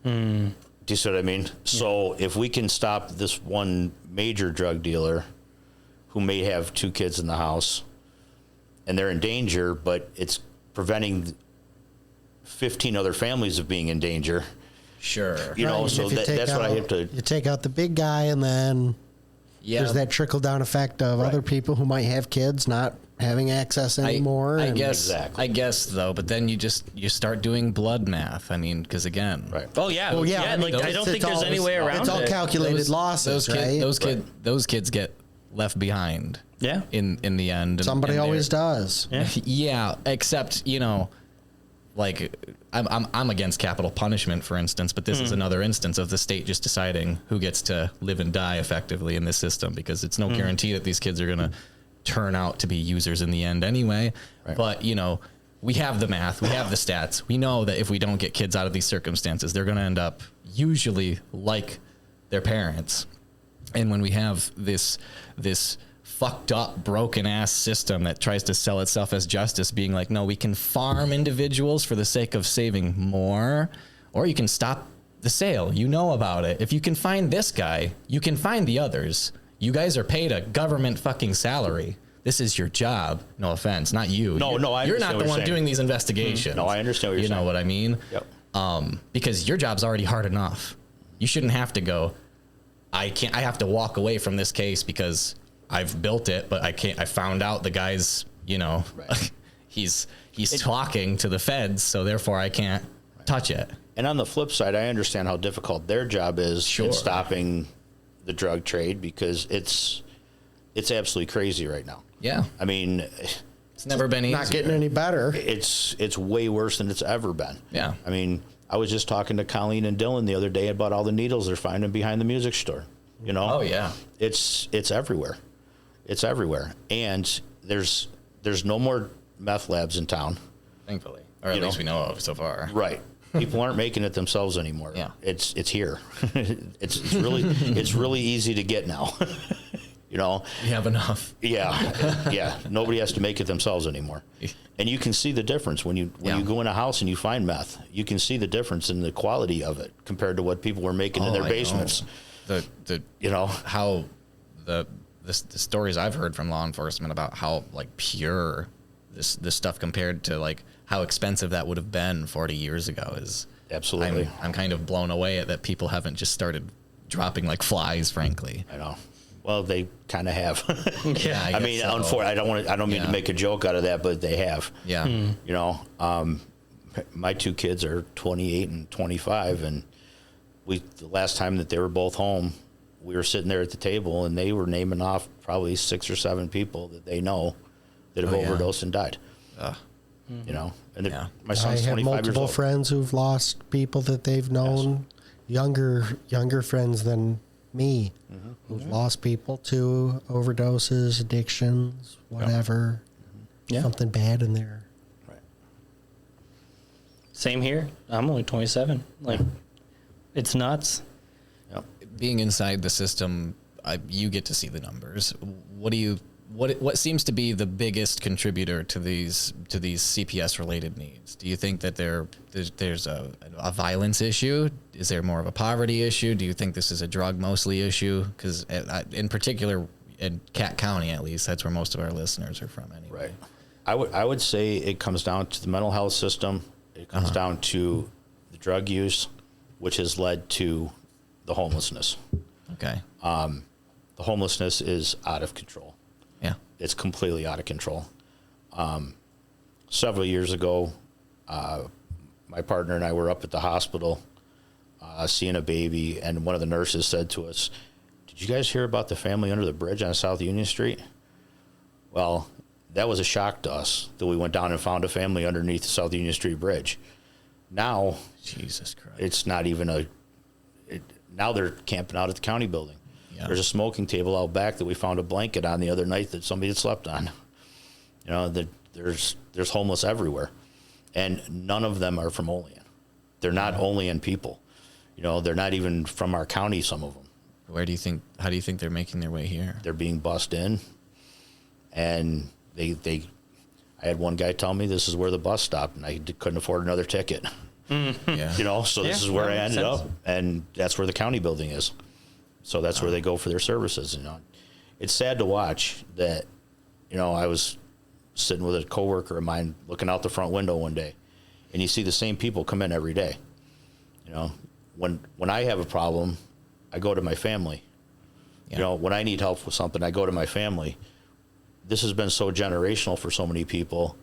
Do you see what I mean? Yeah. So if we can stop this one major drug dealer who may have 2 kids in the house and they're in danger, but it's preventing 15 other families of being in danger. Sure. So that's what I have to... You take out the big guy, and then there's that trickle-down effect of other people who might have kids not having access anymore. I guess, though, but then you start doing blood math. I mean, because again... Right. Oh, yeah. Well, yeah. I don't think there's any way around it. It's all calculated losses, right? Those kids get left behind. Yeah. In the end. Somebody always does. Yeah. Yeah, except, like I'm against capital punishment, for instance, but this is another instance of the state just deciding who gets to live and die effectively in this system, because it's no guarantee that these kids are going to turn out to be users in the end anyway. Right. But, we have the math, we have the stats. We know that if we don't get kids out of these circumstances, they're going to end up usually like their parents. And when we have this fucked up, broken ass system that tries to sell itself as justice, being like, no, we can farm individuals for the sake of saving more, or you can stop the sale. You know about it. If you can find this guy, you can find the others. You guys are paid a government fucking salary. This is your job. No offense, not you. You're not the one doing these investigations. No, I understand what you're saying. You know what I mean? Yep. Because your job's already hard enough. You shouldn't have to go, I have to walk away from this case because I've built it, but I can't. I found out the guy's, right. he's talking to the feds, so therefore I can't touch it. And on the flip side, I understand how difficult their job is in stopping the drug trade, because it's absolutely crazy right now. Yeah, I mean, it's never been easier. Not getting any better. It's way worse than it's ever been. Yeah, I mean, I was just talking to Colleen and Dylan the other day about all the needles they're finding behind the music store. Oh yeah, it's everywhere. It's everywhere, and there's no more meth labs in town, thankfully, or at least we know of so far. Right. People aren't making it themselves anymore. Yeah, it's here. it's really easy to get now. You know, You have enough. yeah, yeah. Nobody has to make it themselves anymore, and you can see the difference when you go in a house and you find meth. You can see the difference in the quality of it compared to what people were making in their basements. The You know, how the stories I've heard from law enforcement about how like pure this stuff compared to like how expensive that would have been 40 years ago is absolutely. I'm kind of blown away at that people haven't just started dropping like flies, frankly. I know. Well, they kind of have. Yeah, I mean, so. I don't mean to make a joke out of that, but they have. Yeah. You know, my two kids are 28 and 25, and the last time that they were both home, we were sitting there at the table, and they were naming off probably 6 or 7 people that they know that have overdosed and died. You know, and my son's 25 I have years multiple old. friends who've lost people that they've known, younger friends than me, who've lost people to overdoses, addictions, whatever, something bad in there. Right. Same here. I'm only 27. Like, it's nuts. Yep. Being inside the system, you get to see the numbers. What seems to be the biggest contributor to these CPS related needs? Do you think that there's a violence issue? Is there more of a poverty issue? Do you think this is a drug mostly issue? Because in particular in Cat County, at least, that's where most of our listeners are from anyway. Right. I would say it comes down to the mental health system. It comes down to the drug use, which has led to the homelessness. Okay. The homelessness is out of control. Yeah. It's completely out of control. Several years ago, my partner and I were up at the hospital seeing a baby, and one of the nurses said to us, "Did you guys hear about the family under the bridge on South Union Street?" Well, that was a shock to us that we went down and found a family underneath the South Union Street Bridge. Now, Jesus Christ. it's not even now they're camping out at the county building. Yeah. There's a smoking table out back that we found a blanket on the other night that somebody had slept on. You know, there's homeless everywhere, and none of them are from Olean. They're not Olean people. You know, they're not even from our county, some of them. How do you think they're making their way here? They're being bussed in, and I had one guy tell me this is where the bus stopped, and I couldn't afford another ticket. Yeah. You know, so this is where I ended up, and that's where the county building is. So that's where they go for their services. You know, it's sad to watch that. You know, I was sitting with a coworker of mine looking out the front window one day, and you see the same people come in every day. You know, when I have a problem, I go to my family. Yeah. You know, when I need help with something, I go to my family. This has been so generational for so many people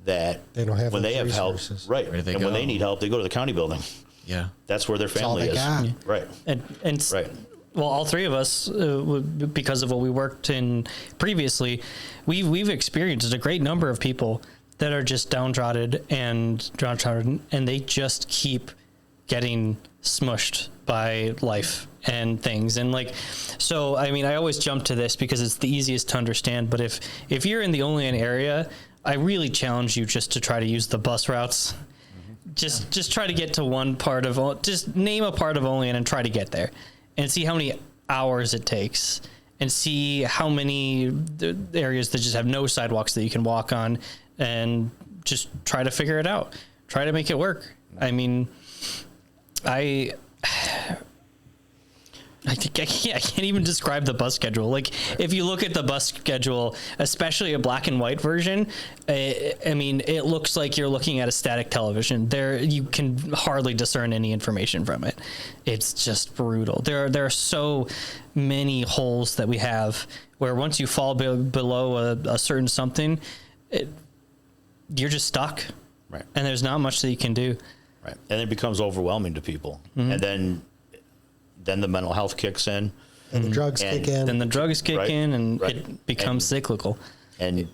that They don't have when those they have help, resources. right? Where do they and go? when they need help, they go to the county building. Yeah. That's where their all family they is. got. Right. And Right. well, all three of us, because of what we worked in previously, we've experienced a great number of people that are just downtrodden, and they just keep getting smushed by life and things. And like, so, I mean, I always jump to this because it's the easiest to understand, but if you're in the Olean area, I really challenge you just to try to use the bus routes. Just try to get to one part of, just name a part of Olean and try to get there and see how many hours it takes and see how many areas that just have no sidewalks that you can walk on, and just try to figure it out. Try to make it work. I mean, I can't even describe the bus schedule. Like, if you look at the bus schedule, especially a black and white version, I mean, it looks like you're looking at a static television. You can hardly discern any information from it. It's just brutal. There are so many holes that we have where once you fall below a certain something, you're just stuck. Right. And there's not much that you can do. Right. And it becomes overwhelming to people. And then the mental health kicks in. And the drugs kick in. Then the drugs kick Right, in, and right. it becomes cyclical. And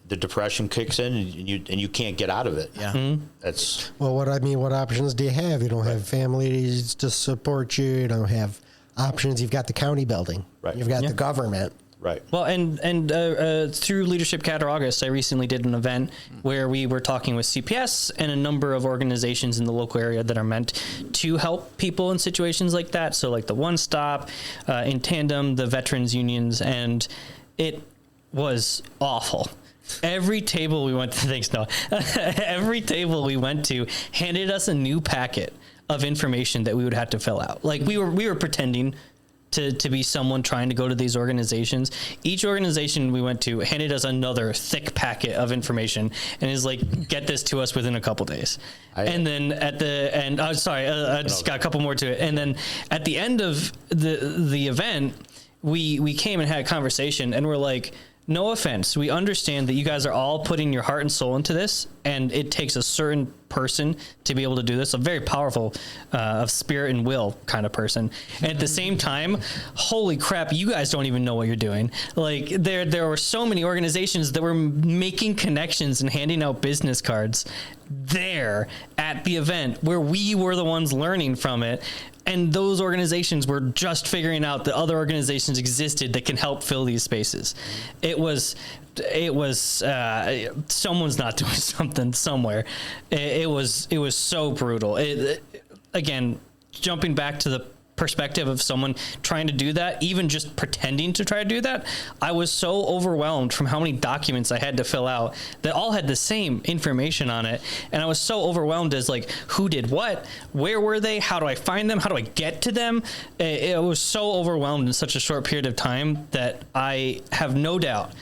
the depression kicks in, and you can't get out of it. Yeah. That's Well, what options do you have? You don't have families to support you. You don't have options. You've got the county building. Right. You've got Yeah. the government. Right. Well, and through Leadership Cattaraugus, I recently did an event where we were talking with CPS and a number of organizations in the local area that are meant to help people in situations like that. So like the One Stop, in Tandem, the veterans unions, and it was awful. Every table we went to, thanks, Noah. Every table we went to handed us a new packet of information that we would have to fill out. Like we were pretending to be someone trying to go to these organizations. Each organization we went to handed us another thick packet of information and is like, get this to us within a couple days. And then at the end, I just got a couple more to it. And then at the end of the event, we came and had a conversation and we're like, no offense, we understand that you guys are all putting your heart and soul into this, and it takes a certain person to be able to do this, a very powerful of spirit and will kind of person. And at the same time, holy crap, you guys don't even know what you're doing. Like there were so many organizations that were making connections and handing out business cards there at the event where we were the ones learning from it. And those organizations were just figuring out that other organizations existed that can help fill these spaces. It was someone's not doing something somewhere. It was so brutal. Again, jumping back to the perspective of someone trying to do that, even just pretending to try to do that, I was so overwhelmed from how many documents I had to fill out that all had the same information on it. And I was so overwhelmed as like, who did what? Where were they? How do I find them? How do I get to them? It was so overwhelmed in such a short period of time that I have no doubt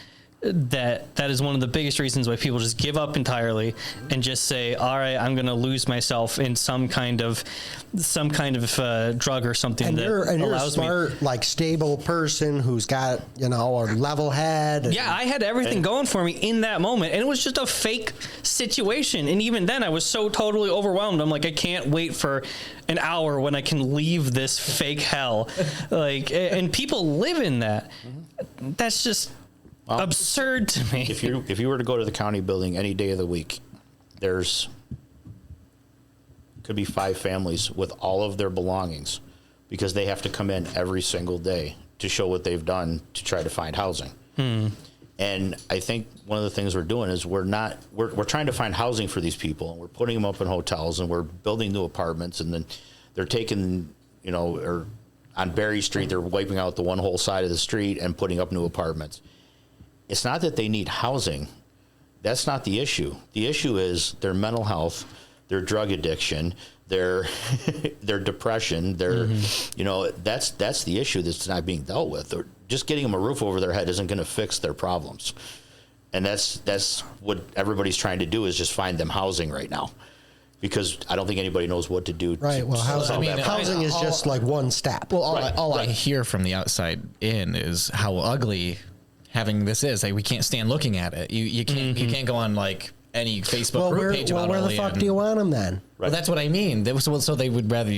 that is one of the biggest reasons why people just give up entirely and just say, all right, I'm going to lose myself in some kind of drug or something. And that you're a allows smart, me. like stable person who's got, a level head. Yeah, I had everything going for me in that moment, and it was just a fake situation. And even then, I was so totally overwhelmed. I'm like, I can't wait for an hour when I can leave this fake hell. And people live in that. That's just absurd to me. If you were to go to the county building any day of the week, could be 5 families with all of their belongings because they have to come in every single day to show what they've done to try to find housing. And I think one of the things we're doing is we're trying to find housing for these people, and we're putting them up in hotels, and we're building new apartments, and then they're taking, or on Berry Street, they're wiping out the one whole side of the street and putting up new apartments. It's not that they need housing. That's not the issue. The issue is their mental health, their drug addiction, their depression, that's the issue that's not being dealt with. Or just getting them a roof over their head isn't going to fix their problems. And that's what everybody's trying to do, is just find them housing right now. Because I don't think anybody knows what to do. Right. Well, housing is just like one step. Well, all I hear from the outside in is how ugly having this is. Like, we can't stand looking at it. You can't go on like any Facebook group page about where the fuck do you want them then? Right. Well, that's what I mean. So they would rather,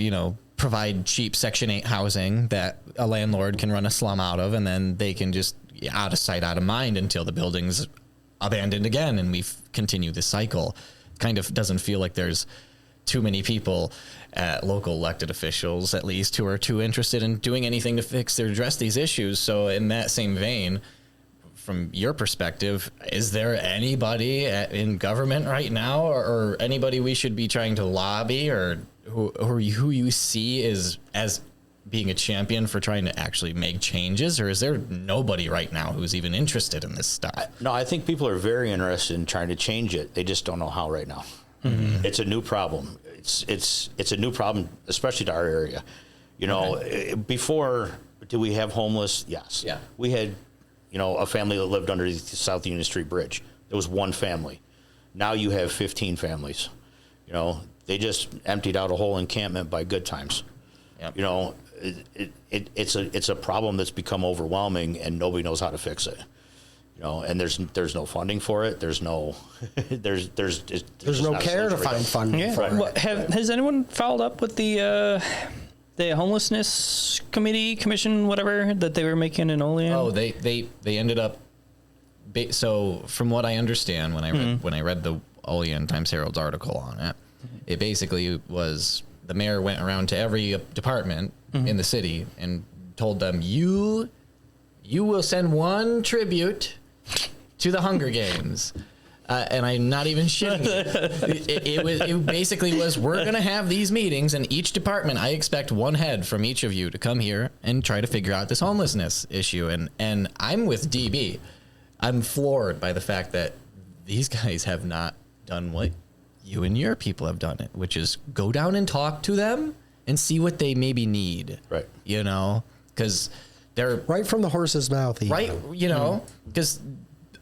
provide cheap Section 8 housing that a landlord can run a slum out of, and then they can just out of sight, out of mind until the building's abandoned again, and we continue this cycle. Kind of doesn't feel like there's too many people at local elected officials, at least, who are too interested in doing anything to fix or address these issues. So in that same vein, from your perspective, is there anybody in government right now, or anybody we should be trying to lobby, or who you see as being a champion for trying to actually make changes? Or is there nobody right now who's even interested in this stuff? No, I think people are very interested in trying to change it. They just don't know how right now. Mm-hmm. It's a new problem. It's a new problem, especially to our area. Before, did we have homeless? Yes. Yeah. We had a family that lived under the South Union Street Bridge. There was one family. Now you have 15 families. They just emptied out a whole encampment by Good Times. Yep. It's a problem that's become overwhelming, and nobody knows how to fix it. And there's no funding for it. There's no there's no care to find funding for it. Well, has anyone followed up with the homelessness commission, whatever, that they were making in Olean? Oh, they ended up. So from what I understand, when I read the Olean Times-Herald's article on it, it basically was the mayor went around to every department in the city and told them, you you will send one tribute to the Hunger Games. And I'm not even shitting. It basically was, we're going to have these meetings, and each department, I expect one head from each of you to come here and try to figure out this homelessness issue. And I'm with DB. I'm floored by the fact that these guys have not done what you and your people have done it, which is go down and talk to them and see what they maybe need. Right. You know, because they're Right from the horse's mouth. Even. right. You know, because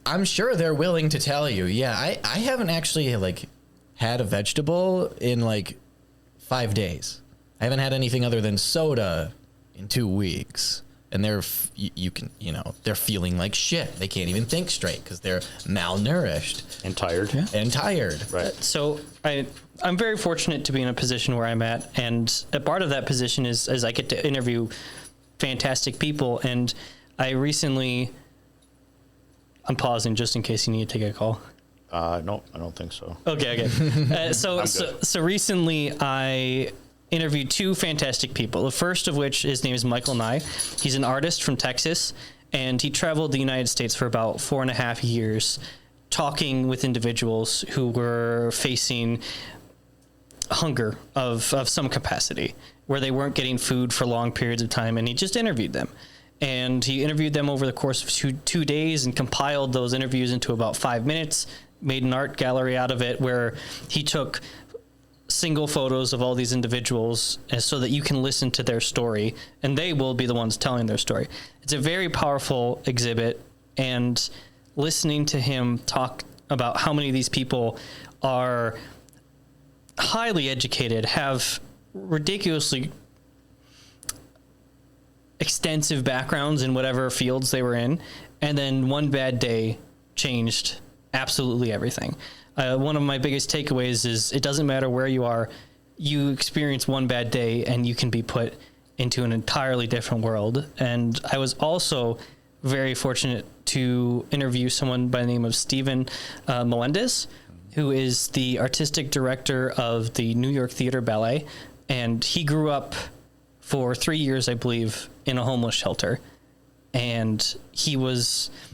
I'm sure they're willing to tell you, yeah, I haven't actually like had a vegetable in like 5 days. I haven't had anything other than soda in 2 weeks. And they're, they're feeling like shit. They can't even think straight because they're malnourished And tired. and tired. Right. So I'm very fortunate to be in a position where I'm at, and a part of that position is I get to interview fantastic people. And I recently, I'm pausing just in case you need to take a call. No, I don't think so. Okay. So recently I interviewed 2 fantastic people. The first of which, his name is Michael Nye. He's an artist from Texas, and he traveled the United States for about 4.5 years, talking with individuals who were facing hunger of some capacity, where they weren't getting food for long periods of time, and he just interviewed them. And he interviewed them over the course of two days and compiled those interviews into about 5 minutes, made an art gallery out of it where he took single photos of all these individuals so that you can listen to their story, and they will be the ones telling their story. It's a very powerful exhibit, and listening to him talk about how many of these people are highly educated, have ridiculously extensive backgrounds in whatever fields they were in, and then one bad day changed absolutely everything. One of my biggest takeaways is it doesn't matter where you are, you experience one bad day and you can be put into an entirely different world. And I was also very fortunate to interview someone by the name of Stephen Melendez, who is the artistic director of the New York Theater Ballet. And he grew up for 3 years, I believe, in a homeless shelter. And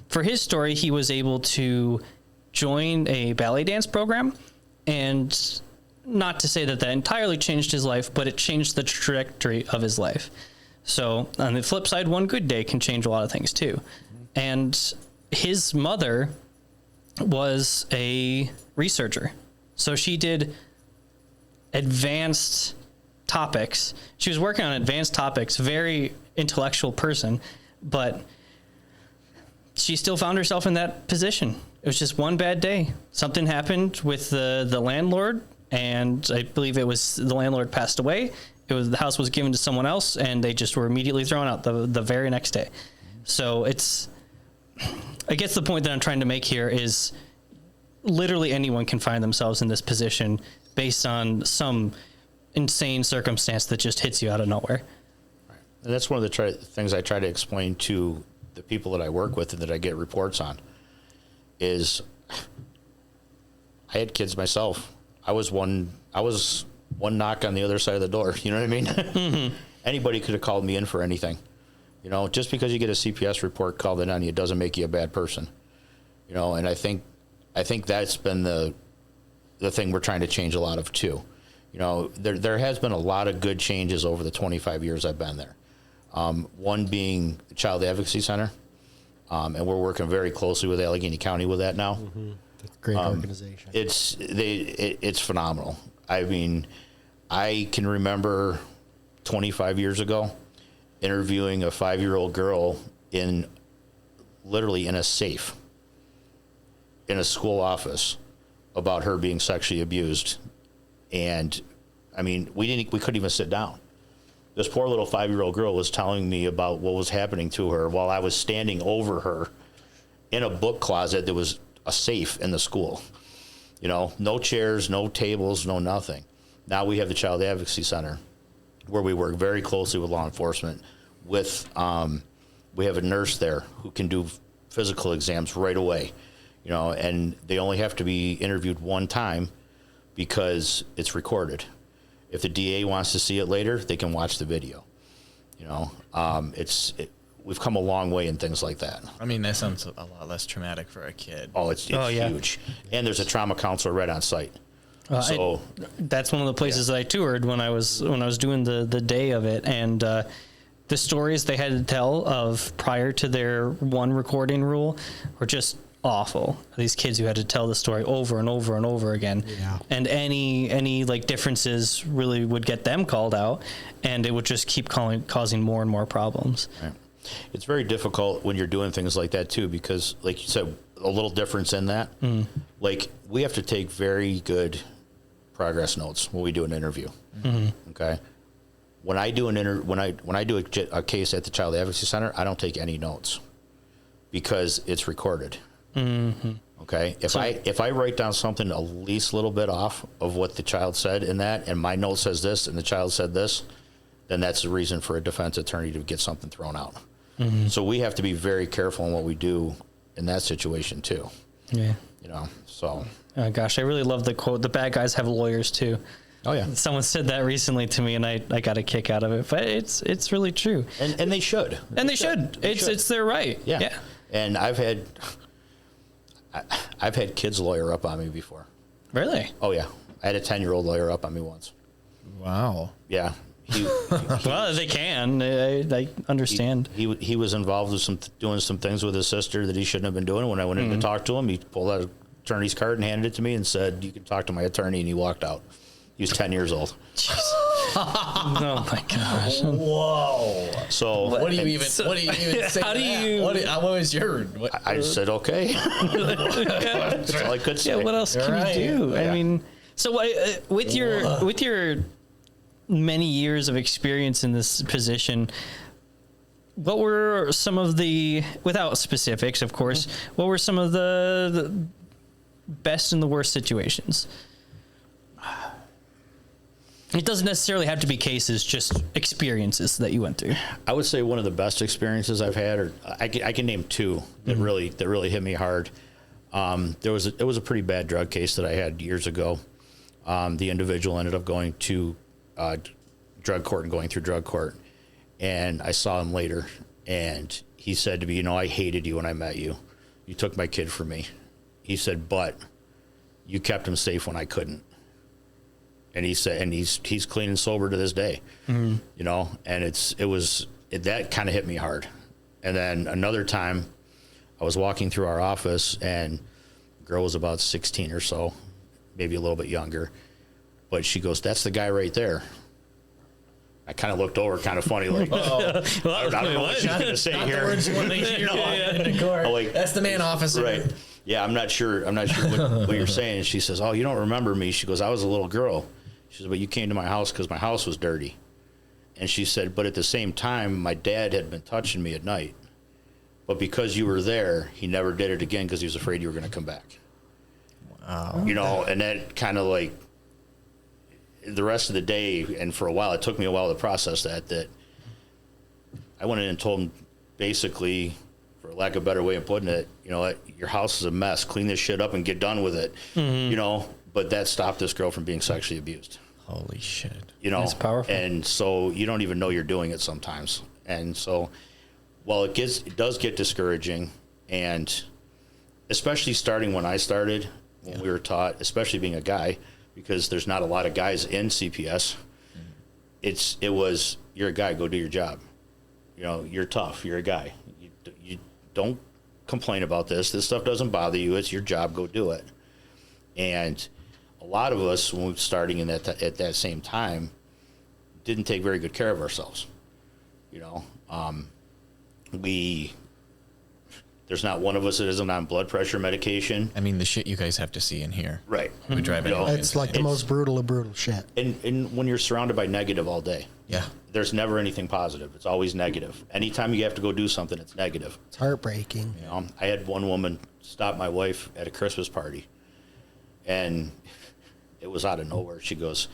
for his story, he was able to join a ballet dance program, and not to say that entirely changed his life, but it changed the trajectory of his life. So on the flip side, one good day can change a lot of things too. And his mother was a researcher. So she did advanced topics. She was working on advanced topics, very intellectual person, but she still found herself in that position. It was just one bad day. Something happened with the landlord, and I believe it was the landlord passed away. The house was given to someone else, and they just were immediately thrown out the very next day. So I guess the point that I'm trying to make here is literally anyone can find themselves in this position based on some insane circumstance that just hits you out of nowhere. Right. And that's one of the things I try to explain to the people that I work with and that I get reports on. Is I had kids myself. I was one knock on the other side of the door. You know what I mean? Mm-hmm. Anybody could have called me in for anything. You know, just because you get a CPS report called in on you doesn't make you a bad person. You know, and I think that's been the thing we're trying to change a lot of too. You know, there has been a lot of good changes over the 25 years I've been there. One being the Child Advocacy Center. And we're working very closely with Allegheny County with that now. Mm-hmm. That's a great organization. It's phenomenal. I mean, I can remember 25 years ago interviewing a 5-year-old girl literally in a safe in a school office about her being sexually abused. And I mean, we couldn't even sit down. This poor little 5-year-old girl was telling me about what was happening to her while I was standing over her in a book closet that was a safe in the school. You know, no chairs, no tables, no nothing. Now we have the Child Advocacy Center where we work very closely with law enforcement. We have a nurse there who can do physical exams right away, you know, and they only have to be interviewed one time because it's recorded. If the DA wants to see it later, they can watch the video. You know, we've come a long way in things like that. I mean, that sounds a lot less traumatic for a kid. Oh, it's Oh, yeah. huge. And there's a trauma counselor right on site. So That's one of the places that I toured when I was doing the day of it, and the stories they had to tell of prior to their one recording rule were just awful. These kids who had to tell the story over and over and over again, and any like differences really would get them called out, and it would just keep causing more and more problems. right. It's very difficult when you're doing things like that too, because like you said, a little difference in that. Like we have to take very good progress notes when we do an interview. Okay. When I do when I do a case at the Child Advocacy Center, I don't take any notes because it's recorded. Okay. If I write down something a least little bit off of what the child said in that, and my note says this, and the child said this, then that's the reason for a defense attorney to get something thrown out. So we have to be very careful in what we do in that situation too. Yeah. You know. So. Oh gosh, I really love the quote. The bad guys have lawyers too. Oh yeah. Someone said that recently to me, and I got a kick out of it. But it's really true. And they should. And they should. It's their right. Yeah. And I've had kids lawyer up on me before. Really? Oh yeah. I had a 10-year-old lawyer up on me once. Wow. Yeah. Well, they can. I understand. He was involved with doing some things with his sister that he shouldn't have been doing. When I went in to talk to him, he pulled out an attorney's card and handed it to me and said, "You can talk to my attorney," and he walked out. He was 10 years old. Oh my gosh. Whoa. So What do you even say? How to do that? you- What was your? I just said, okay. That's all I could say. Yeah, what else can Right. you do? Yeah. I mean, so with your many years of experience in this position, what were some of the, without specifics, of course, what were some of the best and the worst situations? It doesn't necessarily have to be cases, just experiences that you went through. I would say one of the best experiences I've had, or I can name two that really hit me hard. It was a pretty bad drug case that I had years ago. The individual ended up going to drug court and going through drug court, and I saw him later, and he said to me, "I hated you when I met you. You took my kid from me." He said, "But you kept him safe when I couldn't." And he said, and he's clean and sober to this day, and that kind of hit me hard. And then another time, I was walking through our office, and the girl was about 16 or so, maybe a little bit younger, but she goes, "That's the guy right there." I kind of looked over, kind of funny, like, I don't know what she's going to say here. I'm like, That's the man, officer. right. Yeah, I'm not sure what you're saying. And she says, "Oh, you don't remember me." She goes, "I was a little girl." She said, "But you came to my house because my house was dirty." And she said, "But at the same time, my dad had been touching me at night. But because you were there, he never did it again because he was afraid you were going to come back." Wow. And that kind of like the rest of the day, and for a while, it took me a while to process that I went in and told him, basically, for lack of a better way of putting it, your house is a mess. Clean this shit up and get done with it. But that stopped this girl from being sexually abused. Holy shit. That's powerful. And so you don't even know you're doing it sometimes. And so, while it does get discouraging, and especially starting when I started, when we were taught, especially being a guy, because there's not a lot of guys in CPS. It was, you're a guy, go do your job. You're tough, you're a guy. You don't complain about this. This stuff doesn't bother you. It's your job, go do it. And a lot of us, when we were starting at that same time, didn't take very good care of ourselves. There's not one of us that isn't on blood pressure medication. I mean, the shit you guys have to see in here. Right. We drive it. It's like the most brutal of brutal shit. And when you're surrounded by negative all day, Yeah. there's never anything positive. It's always negative. Anytime you have to go do something, it's negative. It's heartbreaking. I had one woman stop my wife at a Christmas party, and it was out of nowhere. She goes,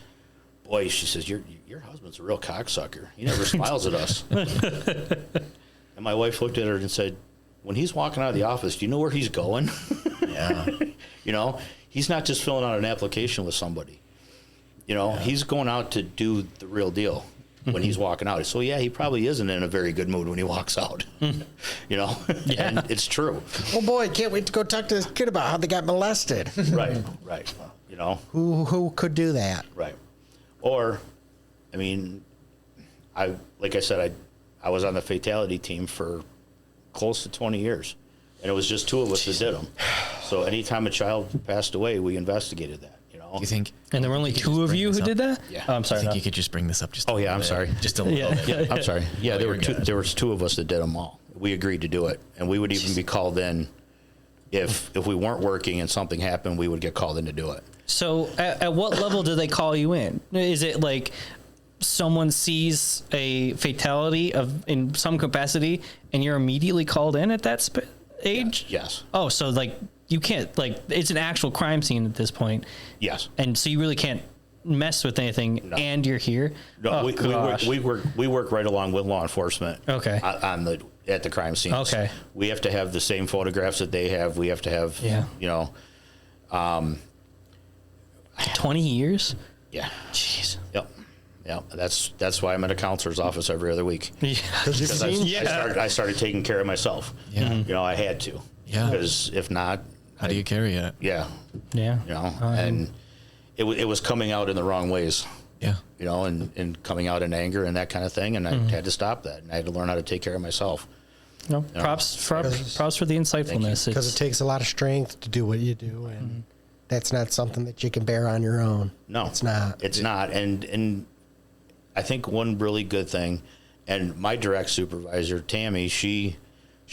"Boy," she says, your husband's a real cocksucker. He never smiles at us." And my wife looked at her and said, "When he's walking out of the office, do you know where he's going?" Yeah. He's not just filling out an application with somebody. He's going out to do the real deal. when he's walking out. So yeah, he probably isn't in a very good mood when he walks out. You know, and it's true. Oh boy, can't wait to go talk to this kid about how they got molested. Right. You know, Who could do that? right. Or, I mean, like I said, I was on the fatality team for close to 20 years, and it was just 2 of us that did them. So anytime a child passed away, we investigated that. You know. You think? And there were only 2 of you who did that? Yeah. Oh, I'm I sorry. think No. you could just bring this up just. Oh, yeah, I'm bit. sorry. Just a little bit. I'm sorry. Yeah, there you're were 2. good. There was 2 of us that did them all. We agreed to do it, and we would even be called in if we weren't working and something happened. We would get called in to do it. So at what level do they call you in? Is it like someone sees a fatality in some capacity and you're immediately called in at that age? Yes. Oh, so like you can't, like, it's an actual crime scene at this point. Yes. And so you really can't mess with anything, No. and you're here. No, Oh, gosh. we work right along with law enforcement. Okay. At the crime scenes. Okay. We have to have the same photographs that they have. We have to have. Yeah. You know. 20 years? Yeah. Jeez. Yep. Yep. That's why I'm at a counselor's office every other week. Yeah. Because I started taking care of myself. Yeah. You know, I had to. Yeah. Because if not, How do you carry it? yeah. Yeah. You know, and it was coming out in the wrong ways. Yeah. You know, and coming out in anger and that kind of thing, and I had to stop that, and I had to learn how to take care of myself. No, props for the insightfulness. Because it takes a lot of strength to do what you do, and that's not something that you can bear on your own. No, it's not. It's not. And I think one really good thing, and my direct supervisor, Tammy, she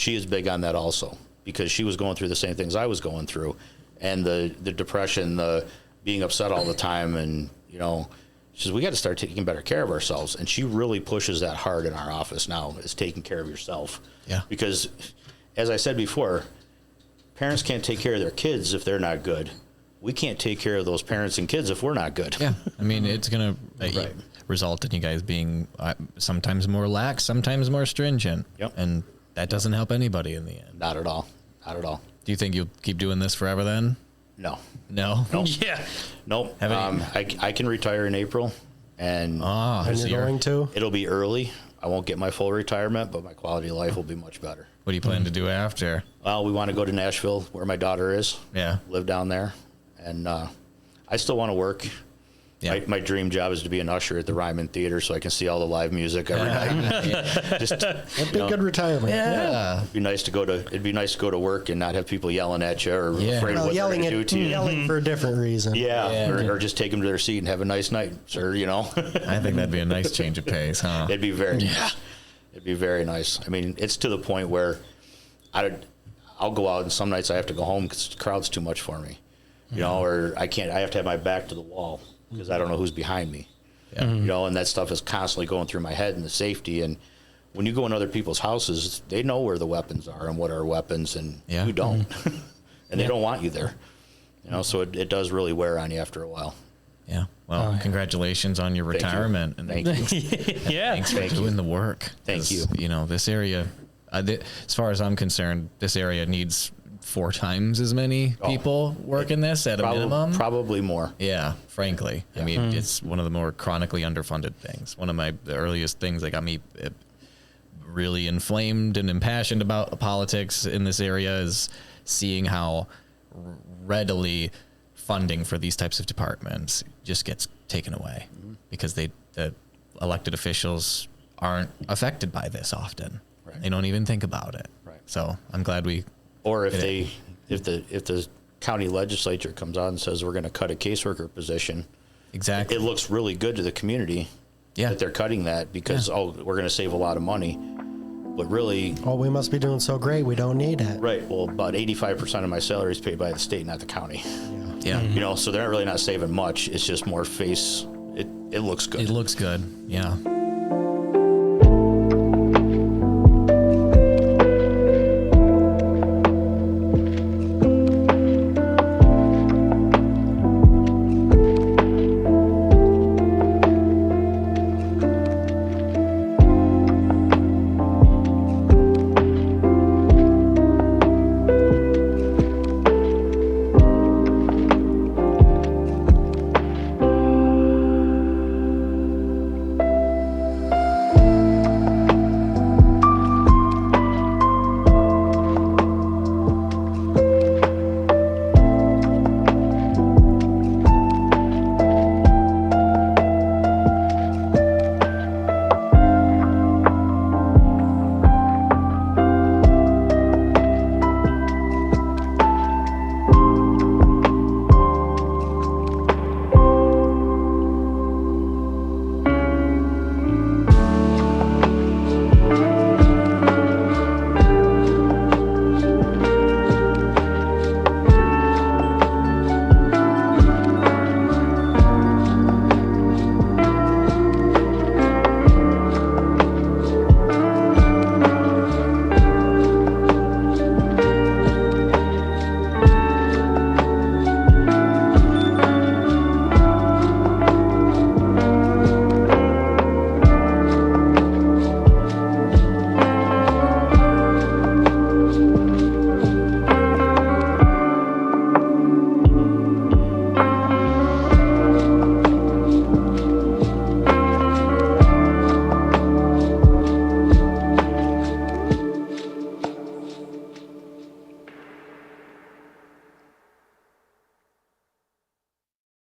is big on that also, because she was going through the same things I was going through, and the depression, the being upset all the time, and you know, she says we got to start taking better care of ourselves, and she really pushes that hard in our office now, is taking care of yourself. Yeah. Because, as I said before, parents can't take care of their kids if they're not good. We can't take care of those parents and kids if we're not good. Yeah. I mean, it's going to Right. result in you guys being sometimes more lax, sometimes more stringent. Yep. And that doesn't help anybody in the end. Not at all. Not at all. Do you think you'll keep doing this forever then? No. No? Yeah. Nope. Have I can retire in April, and And so you're going to? it'll be early. I won't get my full retirement, but my quality of life will be much better. what do you plan to do after? Well, we want to go to Nashville, where my daughter is. Yeah. Live down there, and I still want to work. Yeah. My dream job is to be an usher at the Ryman Theater, so I can see all the live music every night. Just, That'd be a good retirement. Yeah. it'd be nice to go to work and not have people yelling at you or Yeah. afraid of Well, what they're yelling going to do to you. yelling for a different reason. Yeah, or just take them to their seat and have a nice night, sir. You know. I think that'd be a nice change of pace, huh? It'd be very nice. It'd be very nice. I mean, it's to the point where I'll go out, and some nights I have to go home because the crowd's too much for me, you know, or I have to have my back to the wall because I don't know who's behind me, you know, and that stuff is constantly going through my head, and the safety. And when you go in other people's houses, they know where the weapons are and what are weapons, and you don't, and they don't want you there, you know, so it does really wear on you after a while. Yeah. Well, congratulations on your retirement. And Thank you. Yeah. thanks for doing the work. Thank 'Cause, you. You know, this area, as far as I'm concerned, this area needs 4 times as many people working this at a minimum. Probably more. Yeah, frankly. I mean, it's one of the more chronically underfunded things. One of the earliest things that got me really inflamed and impassioned about politics in this area is seeing how readily funding for these types of departments just gets taken away because the elected officials aren't affected by this often. Right. They don't even think about it. Right. So I'm glad we. Or if the county legislature comes out and says we're going to cut a caseworker position, Exactly. it looks really good to the community Yeah. that they're cutting that because we're going to save a lot of money, but really, Oh, we must be doing so great. We don't need it. right? Well, about 85% of my salary is paid by the state, not the county. Yeah. You know, so they're really not saving much. It's just more face. It looks good. It looks good. Yeah.